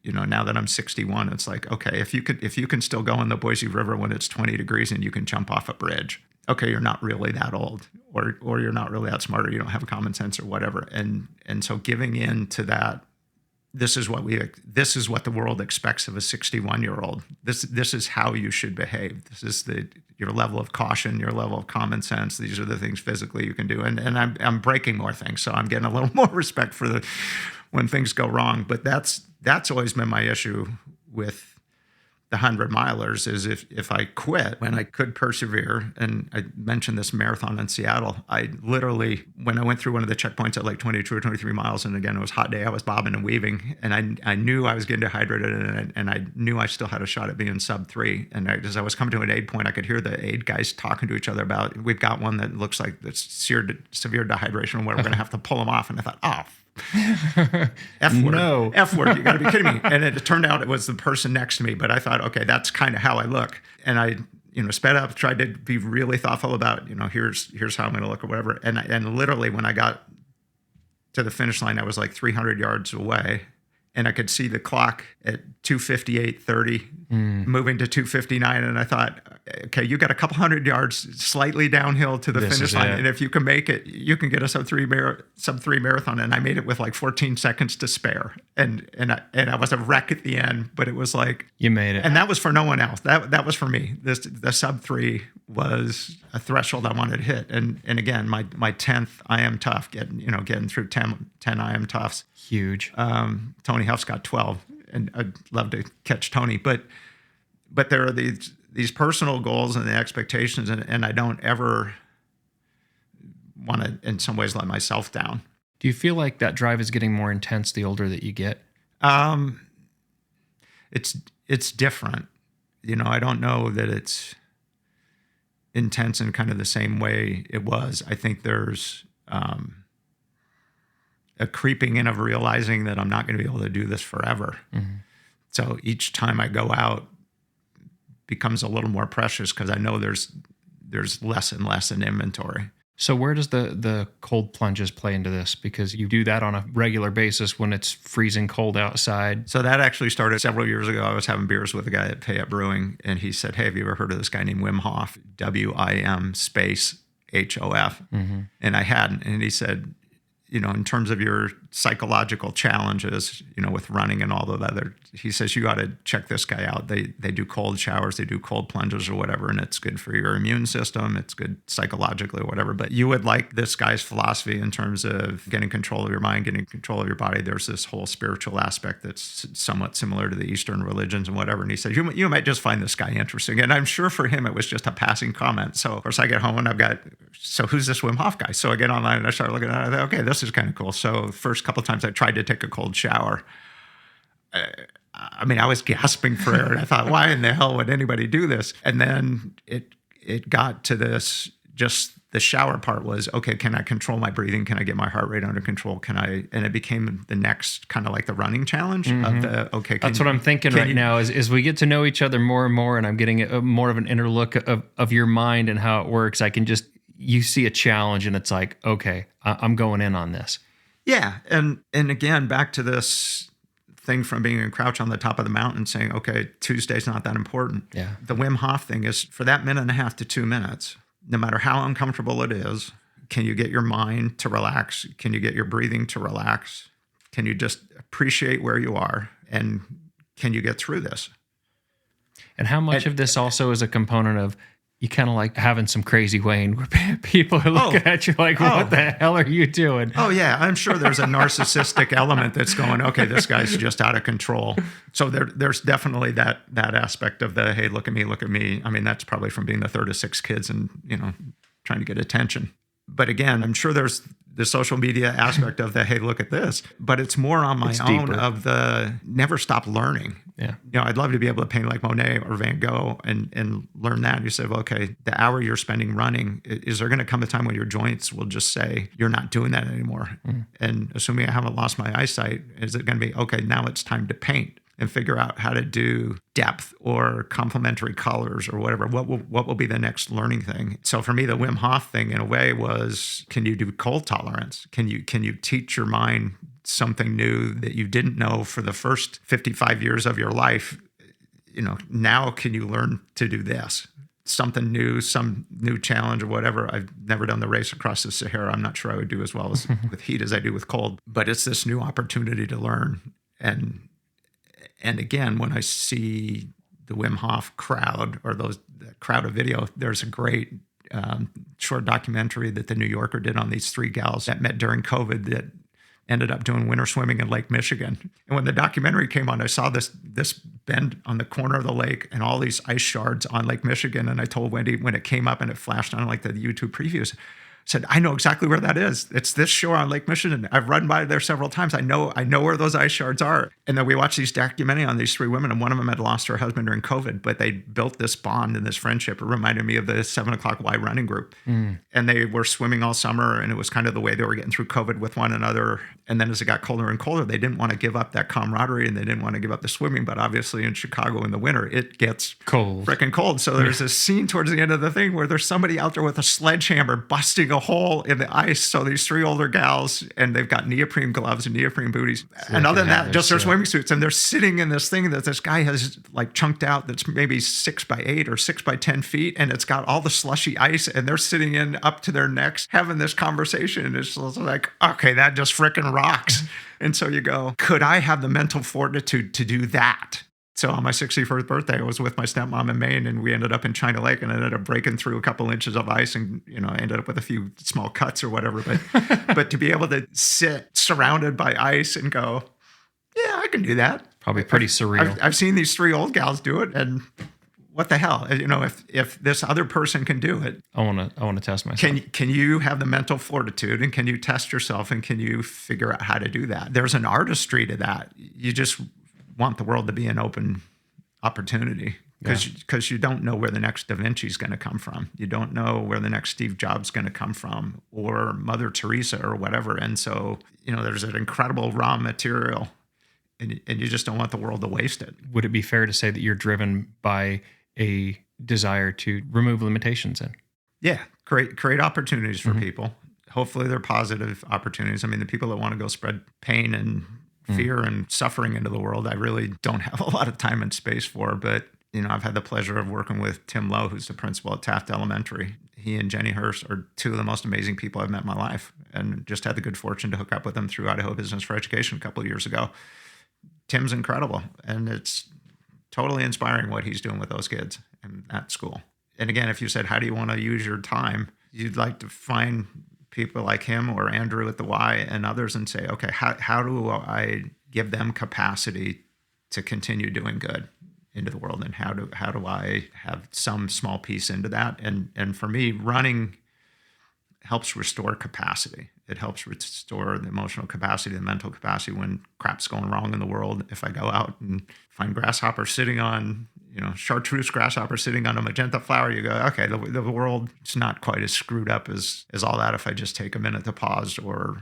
now that I'm 61, it's like, okay, if you can still go in the Boise River when it's 20 degrees and you can jump off a bridge, okay, you're not really that old, or you're not really that smart, or you don't have common sense or whatever. And so giving in to that, this is what the world expects of a 61-year-old. This is how you should behave. This is your level of caution, your level of common sense. These are the things physically you can do. And I'm breaking more things, so I'm getting a little more respect for when things go wrong. But that's always been my issue with the 100-milers is if I quit when I could persevere. And I mentioned this marathon in Seattle. I literally, when I went through one of the checkpoints at like 22 or 23 miles, and again, it was a hot day, I was bobbing and weaving, and I knew I was getting dehydrated, and I knew I still had a shot at being sub 3. And as I was coming to an aid point, I could hear the aid guys talking to each other about, we've got one that looks like it's severe dehydration, where we're going to have to pull him off. And I thought, F word. No. F word. You got to be kidding me. And it turned out it was the person next to me, but I thought, okay, that's kind of how I look. And I, sped up, tried to be really thoughtful about, here's how I'm going to look or whatever. And literally when I got to the finish line, I was like 300 yards away, and I could see the clock at 2:58:30 moving to 2:59. And I thought, okay, you got a couple hundred yards slightly downhill to the finish line. And if you can make it, you can get a sub 3 marathon. And I made it with like 14 seconds to spare. And I was a wreck at the end, but it was like, you made it. And that was for no one else. That was for me. The sub 3 was a threshold I wanted to hit. And again, my 10th I am tough, getting through 10 I am toughs. Huge. Tony Huff's got 12, and I'd love to catch Tony, but there are these personal goals and the expectations, and I don't ever want to, in some ways, let myself down. Do you feel like that drive is getting more intense the older that you get? It's different. I don't know that it's intense in kind of the same way it was. I think there's a creeping in of realizing that I'm not going to be able to do this forever. Mm-hmm. So each time I go out becomes a little more precious because I know there's less and less in inventory. So where does the cold plunges play into this? Because you do that on a regular basis when it's freezing cold outside. So that actually started several years ago. I was having beers with a guy at Payette Brewing, and he said, hey, have you ever heard of this guy named Wim Hof? WIM space HOF. Mm-hmm. And I hadn't. And he said, in terms of your psychological challenges, with running and all the other, he says, you got to check this guy out. They do cold showers, they do cold plunges or whatever, and it's good for your immune system. It's good psychologically or whatever. But you would like this guy's philosophy in terms of getting control of your mind, getting control of your body. There's this whole spiritual aspect that's somewhat similar to the Eastern religions and whatever. And he said, you might just find this guy interesting. And I'm sure for him, it was just a passing comment. So of course I get home and so who's this Wim Hof guy? So I get online and I start looking at it. Okay, this is kind of cool. So the first couple of times I tried to take a cold shower, I was gasping for air, and I thought, why in the hell would anybody do this? And then it got to this, just the shower part was, okay, can I control my breathing? Can I get my heart rate under control? And it became the next kind of like the running challenge of the, okay. That's what I'm thinking right now is we get to know each other more and more, and I'm getting more of an inner look of your mind and how it works. You see a challenge and it's like, okay, I'm going in on this. Yeah. And again, back to this thing from being in Crouch on the top of the mountain saying, okay, Tuesday's not that important. Yeah. The Wim Hof thing is for that minute and a half to 2 minutes, no matter how uncomfortable it is, can you get your mind to relax? Can you get your breathing to relax? Can you just appreciate where you are? And can you get through this? And how much of this also is a component of you kind of like having some crazy Wayne where people are looking at you like, what the hell are you doing? Oh, yeah. I'm sure there's a narcissistic element that's going, okay, this guy's just out of control. So there's definitely that aspect of the, hey, look at me. That's probably from being the third of 6 kids and, trying to get attention. But again, I'm sure there's the social media aspect of the, hey, look at this. But it's more on my own deeper. Of the never stop learning. Yeah. I'd love to be able to paint like Monet or Van Gogh and learn that. And you say, well, okay, the hour you're spending running, is there going to come a time when your joints will just say, you're not doing that anymore? And assuming I haven't lost my eyesight, is it going to be, okay, now it's time to paint and figure out how to do depth or complementary colors or whatever? What will be the next learning thing? So for me, the Wim Hof thing in a way was, can you do cold tolerance? Can you teach your mind something new that you didn't know for the first 55 years of your life? Now can you learn to do this? Something new, some new challenge or whatever. I've never done the race across the Sahara. I'm not sure I would do as well as with heat as I do with cold, but it's this new opportunity to learn. And again, when I see the Wim Hof crowd or the crowd of video, there's a great short documentary that the New Yorker did on these 3 gals that met during COVID that ended up doing winter swimming in Lake Michigan. And when the documentary came on, I saw this bend on the corner of the lake and all these ice shards on Lake Michigan. And I told Wendy when it came up and it flashed on like the YouTube previews, said, I know exactly where that is. It's this shore on Lake Michigan. I've run by there several times. I know where those ice shards are. And then we watched these documentary on these 3 women, and one of them had lost her husband during COVID, but they built this bond and this friendship. It reminded me of the 7 o'clock Y running group. And they were swimming all summer, and it was kind of the way they were getting through COVID with one another. And then as it got colder and colder, they didn't want to give up that camaraderie, and they didn't want to give up the swimming. But obviously in Chicago in the winter, it gets Cold. freaking cold. So there's this scene towards the end of the thing where there's somebody out there with a sledgehammer busting a hole in the ice. So these 3 older gals, and they've got neoprene gloves and neoprene booties. And other than that, just their swimming suits. And they're sitting in this thing that this guy has like chunked out that's maybe 6 by 8 or 6 by 10 feet. And it's got all the slushy ice, and they're sitting in up to their necks having this conversation. And it's like, okay, that just freaking rocks. And so you go, could I have the mental fortitude to do that? So on my 61st birthday, I was with my stepmom in Maine, and we ended up in China Lake, and I ended up breaking through a couple inches of ice, and I ended up with a few small cuts or whatever. But to be able to sit surrounded by ice and go, yeah, I can do that. Probably pretty surreal. I've seen these 3 old gals do it, and what the hell? If this other person can do it, I want to test myself. Can you have the mental fortitude, and can you test yourself, and can you figure out how to do that? There's an artistry to that. You just want the world to be an open opportunity because you don't know where the next Da Vinci is going to come from. You don't know where the next Steve Jobs is going to come from, or Mother Teresa or whatever. And so, there's an incredible raw material, and you just don't want the world to waste it. Would it be fair to say that you're driven by a desire to remove limitations in? Yeah, create opportunities for people. Hopefully they're positive opportunities. I mean, the people that want to go spread pain and fear and suffering into the world, I really don't have a lot of time and space for. But, I've had the pleasure of working with Tim Lowe, who's the principal at Taft Elementary. He and Jenny Hurst are 2 of the most amazing people I've met in my life, and just had the good fortune to hook up with them through Idaho Business for Education a couple of years ago. Tim's incredible, and it's totally inspiring what he's doing with those kids in that school. And again, if you said, how do you want to use your time? You'd like to find people like him or Andrew at the Y and others and say, okay, how do I give them capacity to continue doing good into the world? And how do I have some small piece into that? And for me, running helps restore capacity. It helps restore the emotional capacity, the mental capacity when crap's going wrong in the world. If I go out and find grasshopper sitting on, chartreuse grasshopper sitting on a magenta flower, you go, okay, the world is not quite as screwed up as all that if I just take a minute to pause. Or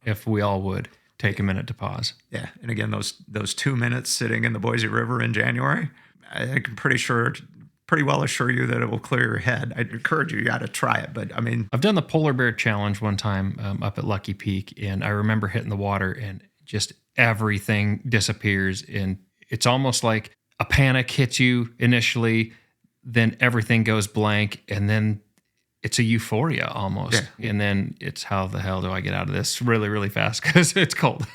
if we all would take a minute to pause. Yeah. And again, those 2 minutes sitting in the Boise River in January, I can pretty well assure you that it will clear your head. I'd encourage you got to try it. But I mean, I've done the polar bear challenge one time up at Lucky Peak, and I remember hitting the water and just everything disappears. And it's almost like a panic hits you initially, then everything goes blank, and then it's a euphoria almost. Yeah. And then it's, how the hell do I get out of this really, really fast because it's cold.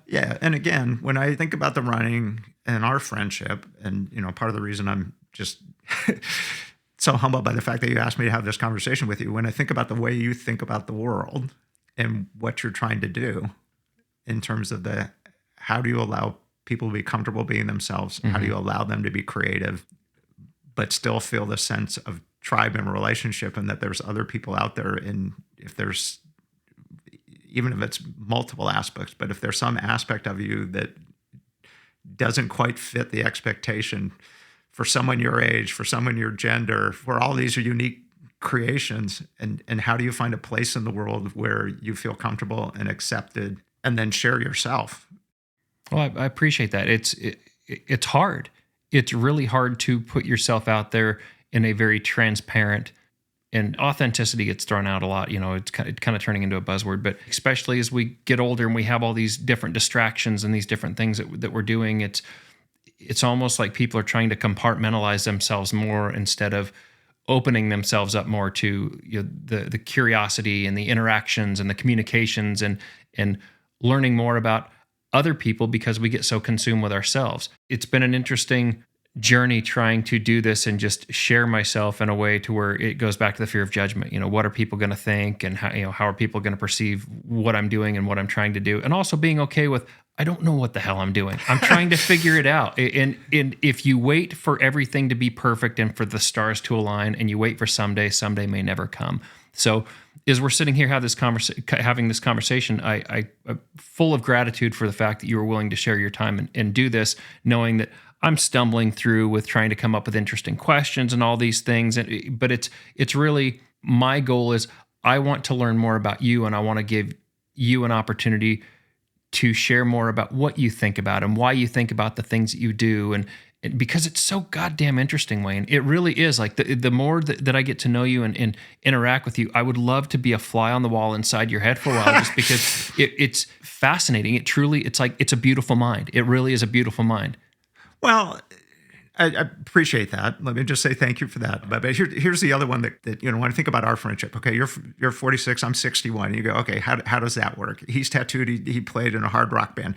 Yeah. And again, when I think about the running and our friendship, and, part of the reason I'm just so humbled by the fact that you asked me to have this conversation with you, when I think about the way you think about the world and what you're trying to do in terms of how do you allow people to be comfortable being themselves? How do you allow them to be creative, but still feel the sense of tribe and relationship, and that there's other people out there? And even if it's multiple aspects, but if there's some aspect of you that doesn't quite fit the expectation for someone your age, for someone your gender, for all these are unique creations. And how do you find a place in the world where you feel comfortable and accepted and then share yourself? Well, I appreciate that. It's hard. It's really hard to put yourself out there in a very transparent, and authenticity gets thrown out a lot. It's kind of turning into a buzzword, but especially as we get older and we have all these different distractions and these different things that we're doing, it's almost like people are trying to compartmentalize themselves more instead of opening themselves up more to the curiosity and the interactions and the communications and learning more about other people because we get so consumed with ourselves. It's been an interesting journey trying to do this and just share myself in a way to where it goes back to the fear of judgment. What are people going to think, and how are people going to perceive what I'm doing and what I'm trying to do, and also being okay with I don't know what the hell I'm doing. I'm trying to figure it out. And if you wait for everything to be perfect and for the stars to align, and you wait for someday may never come. So as we're sitting here having this conversation, I'm full of gratitude for the fact that you were willing to share your time and do this, knowing that I'm stumbling through with trying to come up with interesting questions and all these things. But it's really, my goal is I want to learn more about you, and I want to give you an opportunity to share more about what you think about and why you think about the things that you do. And because it's so goddamn interesting, Wayne. It really is. Like the more that I get to know you and interact with you, I would love to be a fly on the wall inside your head for a while, just because it's fascinating. It's a beautiful mind. It really is a beautiful mind. Well, I appreciate that. Let me just say thank you for that. But here's the other one that when I think about our friendship, okay, you're 46, I'm 61. And you go, okay, how does that work? He's tattooed. He played in a hard rock band.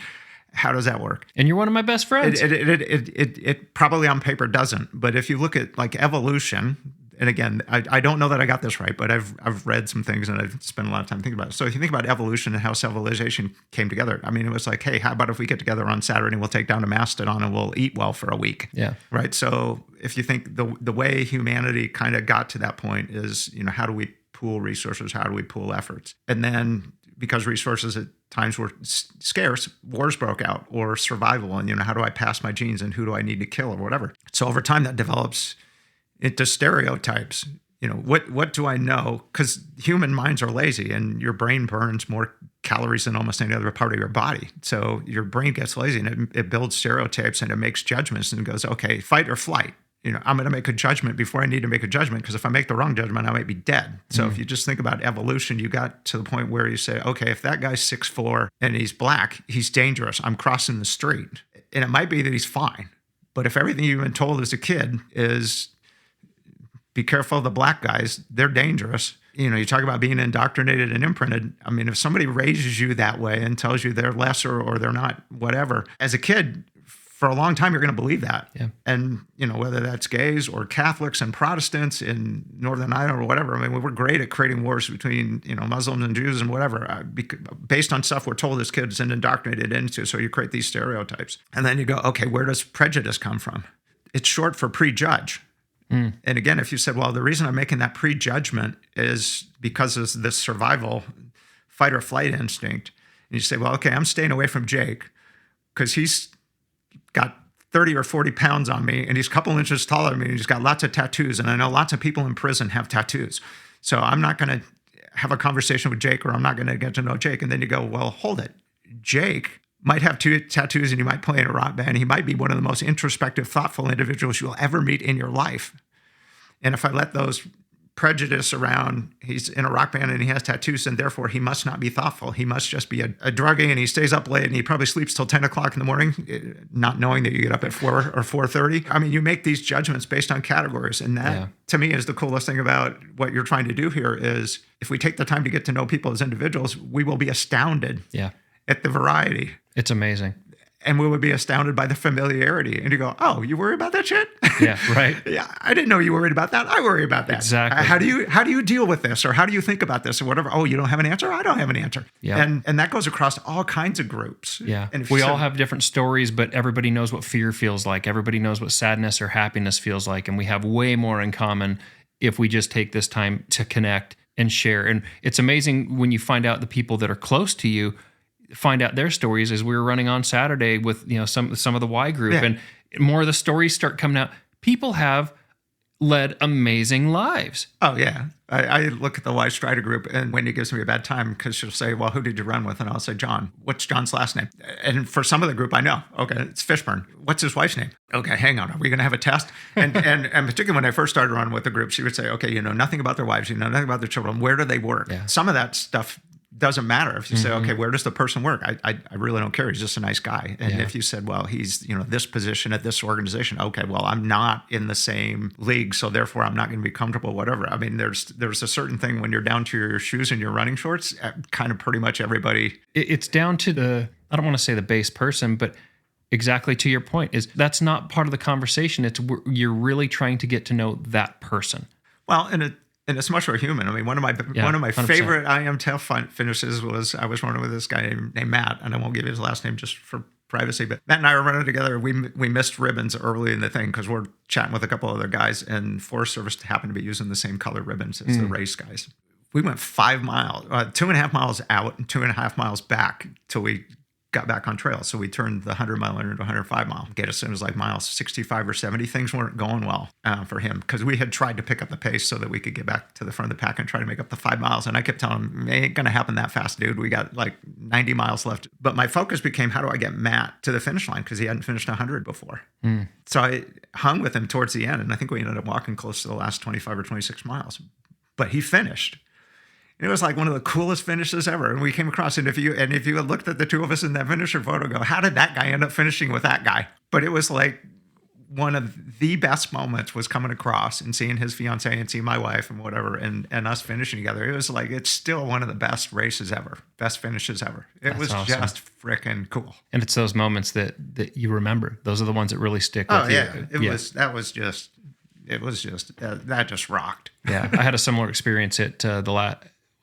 How does that work? And you're one of my best friends. It probably on paper doesn't. But if you look at like evolution, and again, I don't know that I got this right, but I've read some things and I've spent a lot of time thinking about it. So if you think about evolution and how civilization came together, I mean, it was like, hey, how about if we get together on Saturday and we'll take down a mastodon and we'll eat well for a week? Yeah. Right. So if you think the way humanity kind of got to that point is, how do we pool resources? How do we pool efforts? And then because resources at times were scarce, wars broke out, or survival. And, how do I pass my genes, and who do I need to kill, or whatever? So over time that develops into stereotypes. What do I know? Because human minds are lazy, and your brain burns more calories than almost any other part of your body. So your brain gets lazy, and it builds stereotypes, and it makes judgments, and goes, okay, fight or flight. I'm going to make a judgment before I need to make a judgment, because if I make the wrong judgment, I might be dead. So if you just think about evolution, you got to the point where you say, okay, if that guy's 6'4" and he's black, he's dangerous. I'm crossing the street. And it might be that he's fine. But if everything you've been told as a kid is be careful of the black guys, they're dangerous. You talk about being indoctrinated and imprinted. I mean, if somebody raises you that way and tells you they're lesser or they're not whatever, as a kid, for a long time, you're going to believe that. Yeah. And, whether that's gays or Catholics and Protestants in Northern Ireland or whatever, I mean, we're great at creating wars between, Muslims and Jews and whatever, based on stuff we're told as kids and indoctrinated into. So you create these stereotypes. And then you go, okay, where does prejudice come from? It's short for prejudge. And again, if you said, well, the reason I'm making that prejudgment is because of this survival fight or flight instinct. And you say, well, okay, I'm staying away from Jake because he's got 30 or 40 pounds on me, and he's a couple inches taller than me, and he's got lots of tattoos, and I know lots of people in prison have tattoos. So I'm not going to have a conversation with Jake, or I'm not going to get to know Jake. And then you go, well, hold it. Jake might have two tattoos, and he might play in a rock band. He might be one of the most introspective, thoughtful individuals you'll ever meet in your life. And if I let those prejudice around he's in a rock band and he has tattoos, and therefore he must not be thoughtful, he must just be a druggie, and he stays up late and he probably sleeps till 10 o'clock in the morning, not knowing that you get up at 4 or 4:30. I mean, you make these judgments based on categories, and that to me is the coolest thing about what you're trying to do here. Is if we take the time to get to know people as individuals, we will be astounded at the variety. It's amazing. And we would be astounded by the familiarity. And you go, oh, you worry about that shit? Yeah, right. Yeah, I didn't know you worried about that. I worry about that. Exactly. How do you deal with this? Or how do you think about this? Or whatever. Oh, you don't have an answer? I don't have an answer. Yeah. And that goes across all kinds of groups. Yeah. And if we all have different stories, but everybody knows what fear feels like. Everybody knows what sadness or happiness feels like. And we have way more in common if we just take this time to connect and share. And it's amazing when you find out the people that are close to you, find out their stories as we were running on Saturday with, some of the Y group, Yeah. and more of the stories start coming out. People have led amazing lives. Oh, yeah. I look at the Y Strider group, and Wendy gives me a bad time because she'll say, well, who did you run with? And I'll say, John. What's John's last name? And for some of the group, I know. Okay, it's Fishburne. What's his wife's name? Okay, hang on. Are we going to have a test? And particularly when I first started running with the group, she would say, okay, you know nothing about their wives. You know nothing about their children. Where do they work? Yeah. Some of that stuff doesn't matter. If you say, okay, where does the person work? I really don't care. He's just a nice guy. And if you said, well, he's, this position at this organization, okay, well, I'm not in the same league, so therefore I'm not going to be comfortable, whatever. I mean, there's a certain thing when you're down to your shoes and your running shorts, kind of pretty much everybody. It's down to I don't want to say the base person, but exactly to your point, is that's not part of the conversation. You're really trying to get to know that person. Well, and it's much more human. I mean, one of my 100%. favorite I Am Tough finishes was I was running with this guy named Matt, and I won't give his last name just for privacy, but Matt and I were running together. We missed ribbons early in the thing because we're chatting with a couple other guys, and Forest Service happened to be using the same color ribbons as the race guys. We went 5 miles, 2.5 miles out and 2.5 miles back till we got back on trail. So we turned the 100 mile into 105 mile. Get us, it was like miles 65 or 70. Things weren't going well for him because we had tried to pick up the pace so that we could get back to the front of the pack and try to make up the 5 miles. And I kept telling him, it ain't going to happen that fast, dude. We got like 90 miles left. But my focus became, how do I get Matt to the finish line? Because he hadn't finished 100 before. So I hung with him towards the end. And I think we ended up walking close to the last 25 or 26 miles. But he finished. It was like one of the coolest finishes ever. And we came across, and if you had looked at the two of us in that finisher photo, go, how did that guy end up finishing with that guy? But it was like one of the best moments was coming across and seeing his fiance and seeing my wife and whatever, and us finishing together. It was like, it's still one of the best races ever, best finishes ever. It was awesome. Just freaking cool. And it's those moments that you remember. Those are the ones that really stick with you. That just rocked. Yeah. I had a similar experience at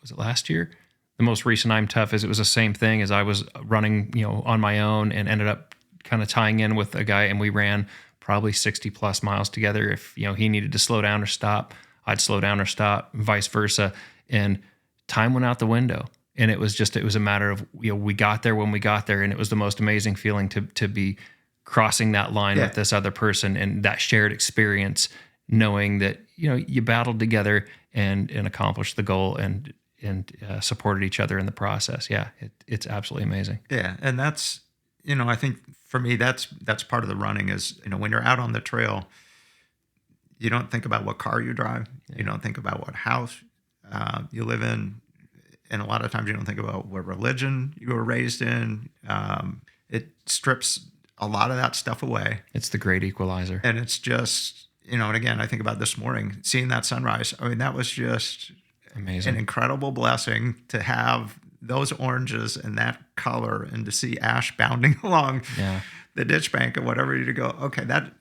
was it last year? The most recent I'm Tough is it was the same thing as I was running, on my own, and ended up kind of tying in with a guy, and we ran probably 60 plus miles together. If, he needed to slow down or stop, I'd slow down or stop, and vice versa. And time went out the window. And it was a matter of, we got there when we got there. And it was the most amazing feeling to be crossing that line with this other person, and that shared experience, knowing that, you battled together and accomplished the goal and supported each other in the process. Yeah, it's absolutely amazing. Yeah, and that's, I think for me, that's part of the running is, when you're out on the trail, you don't think about what car you drive. Yeah. You don't think about what house you live in. And a lot of times you don't think about what religion you were raised in. It strips a lot of that stuff away. It's the great equalizer. And it's just, and again, I think about this morning, seeing that sunrise. I mean, that was just amazing, an incredible blessing to have those oranges and that color, and to see ash bounding along the ditch bank or whatever, you to go, okay, that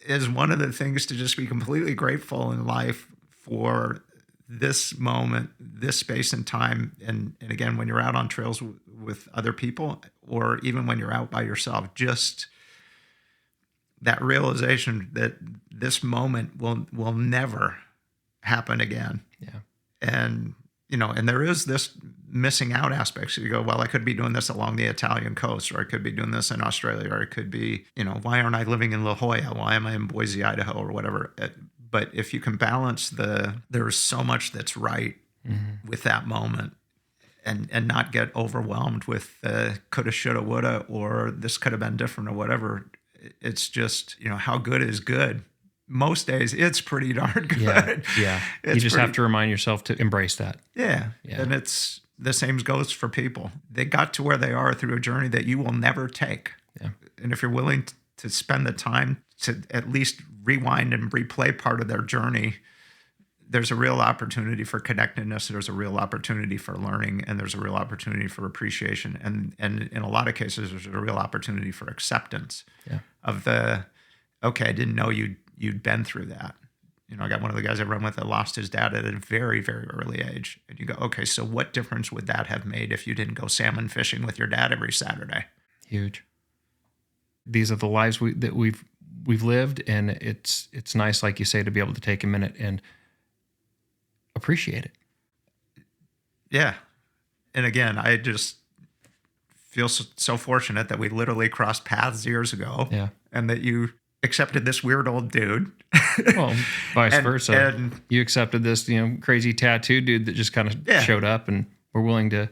is one of the things to just be completely grateful in life for this moment, this space and time. And again, when you're out on trails with other people, or even when you're out by yourself, just that realization that this moment will never happen again. Yeah. And, and there is this missing out aspect. So you go, well, I could be doing this along the Italian coast, or I could be doing this in Australia, or it could be, why aren't I living in La Jolla? Why am I in Boise, Idaho, or whatever? But if you can balance there's so much that's right with that moment, and not get overwhelmed with coulda, shoulda, woulda, or this could have been different, or whatever. It's just, how good is good. Most days it's pretty darn good. Yeah. You just have to remind yourself to embrace that. Yeah. And it's the same goes for people. They got to where they are through a journey that you will never take. Yeah. And if you're willing to spend the time to at least rewind and replay part of their journey, there's a real opportunity for connectedness. There's a real opportunity for learning, and there's a real opportunity for appreciation. And in a lot of cases, there's a real opportunity for acceptance of okay, I didn't know you'd been through that. I got one of the guys I run with that lost his dad at a very, very early age. And you go, okay, so what difference would that have made if you didn't go salmon fishing with your dad every Saturday? Huge. These are the lives that we've lived, and it's nice, like you say, to be able to take a minute and appreciate it. Yeah. And again, I just, feel so fortunate that we literally crossed paths years ago. Yeah. And that you accepted this weird old dude. Well, vice versa. And You accepted this, crazy tattoo dude that just kind of showed up and we're willing to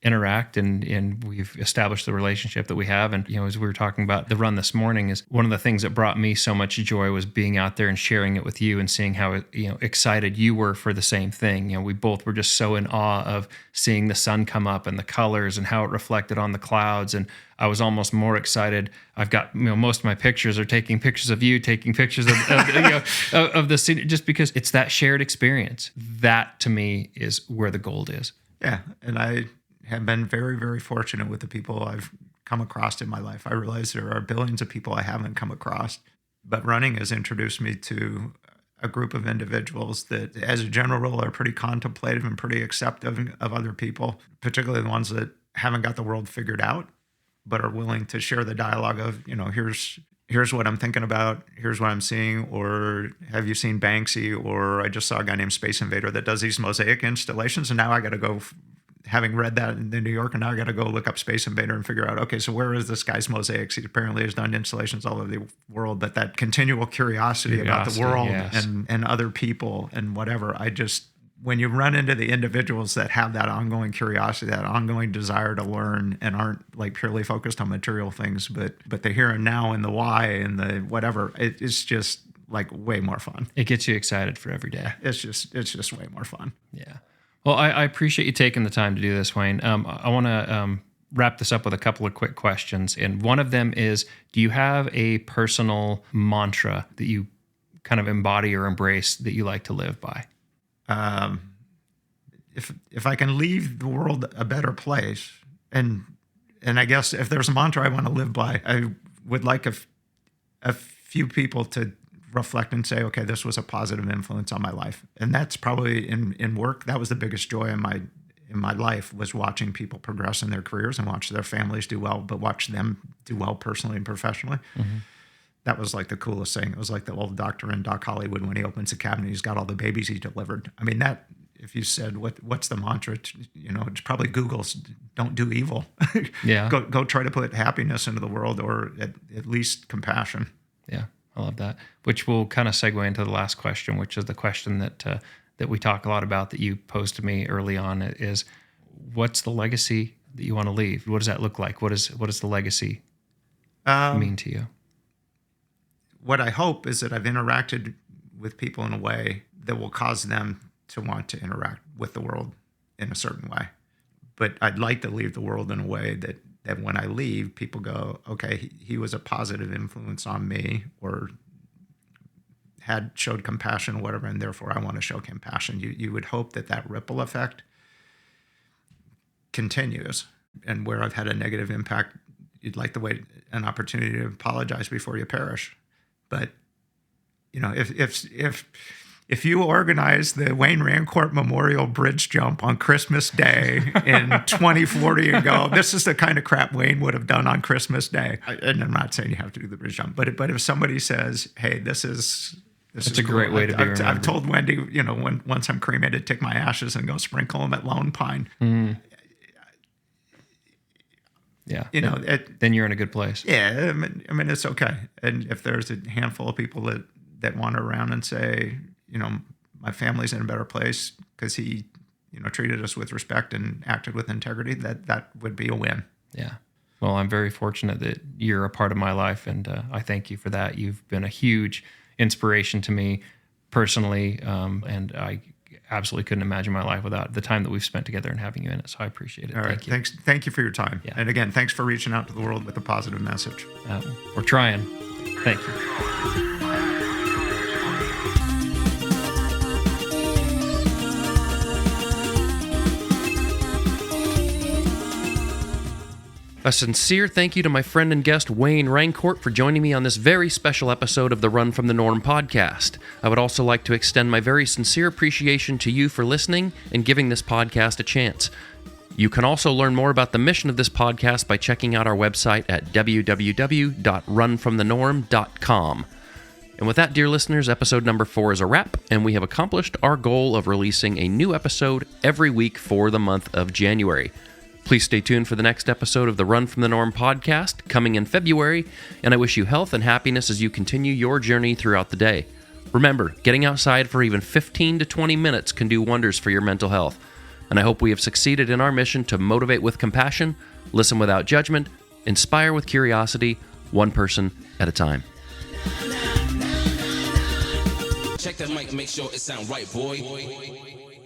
interact, and we've established the relationship that we have. And, as we were talking about the run this morning, is one of the things that brought me so much joy was being out there and sharing it with you and seeing how, excited you were for the same thing. We both were just so in awe of seeing the sun come up and the colors and how it reflected on the clouds. And I was almost more excited. I've got, most of my pictures are taking pictures of you, taking pictures of the scene, just because it's that shared experience. That to me is where the gold is. Yeah. And I have been very, very fortunate with the people I've come across in my life. I realize there are billions of people I haven't come across, but running has introduced me to a group of individuals that, as a general rule, are pretty contemplative and pretty accepting of other people, particularly the ones that haven't got the world figured out, but are willing to share the dialogue of, here's what I'm thinking about, here's what I'm seeing, or have you seen Banksy, or I just saw a guy named Space Invader that does these mosaic installations, and now I got to go, having read that in New York, and now I got to go look up Space Invader and figure out, okay, so where is this guy's mosaics? He apparently has done installations all over the world, but that continual curiosity about the world and other people and whatever, when you run into the individuals that have that ongoing curiosity, that ongoing desire to learn, and aren't like purely focused on material things, but the here and now and the why and the whatever, it's just like way more fun. It gets you excited for every day. It's just way more fun. Yeah. Well, I appreciate you taking the time to do this, Wayne. I want to wrap this up with a couple of quick questions. And one of them is, do you have a personal mantra that you kind of embody or embrace that you like to live by? If I can leave the world a better place, and I guess if there's a mantra I want to live by, I would like a few people to reflect and say, okay, this was a positive influence on my life. And that's probably in work. That was the biggest joy in my life, was watching people progress in their careers and watch their families do well, but watch them do well personally and professionally. Mm-hmm. That was like the coolest thing. It was like the old doctor in Doc Hollywood when he opens a cabinet, he's got all the babies he delivered. I mean, that, if you said, what's the mantra, it's probably Google's don't do evil. Yeah. Go try to put happiness into the world, or at least compassion. Yeah. I love that, which will kind of segue into the last question, which is the question that we talk a lot about that you posed to me early on, is what's the legacy that you want to leave? What does that look like? What does the legacy mean to you? What I hope is that I've interacted with people in a way that will cause them to want to interact with the world in a certain way. But I'd like to leave the world in a way that when I leave, people go, okay, he was a positive influence on me, or showed compassion or whatever, and therefore I want to show compassion. You would hope that ripple effect continues. And where I've had a negative impact, you'd like to wait an opportunity to apologize before you perish. But, if you organize the Wayne Rancourt Memorial Bridge Jump on Christmas Day in 2040 and go, this is the kind of crap Wayne would have done on Christmas Day. And I'm not saying you have to do the bridge jump, but if somebody says, hey, this is a great way to be remembered. I've told Wendy, once I'm cremated, take my ashes and go sprinkle them at Lone Pine. Mm. Yeah. Then you're in a good place. Yeah. I mean, it's okay. And if there's a handful of people that wander around and say, my family's in a better place because he, treated us with respect and acted with integrity, that would be a win. Yeah. Well, I'm very fortunate that you're a part of my life, and I thank you for that. You've been a huge inspiration to me personally, and I absolutely couldn't imagine my life without the time that we've spent together and having you in it. So I appreciate it. All right. Thank you. Thank you for your time. Yeah. And again, thanks for reaching out to the world with a positive message. We're trying. Thank you. A sincere thank you to my friend and guest Wayne Rancourt for joining me on this very special episode of the Run from the Norm podcast. I would also like to extend my very sincere appreciation to you for listening and giving this podcast a chance. You can also learn more about the mission of this podcast by checking out our website at www.runfromthenorm.com. And with that, dear listeners, episode number 4 is a wrap, and we have accomplished our goal of releasing a new episode every week for the month of January. Please stay tuned for the next episode of the Run from the Norm podcast coming in February, and I wish you health and happiness as you continue your journey throughout the day. Remember, getting outside for even 15 to 20 minutes can do wonders for your mental health, and I hope we have succeeded in our mission to motivate with compassion, listen without judgment, inspire with curiosity, one person at a time. Check that mic, make sure it sound right, boy.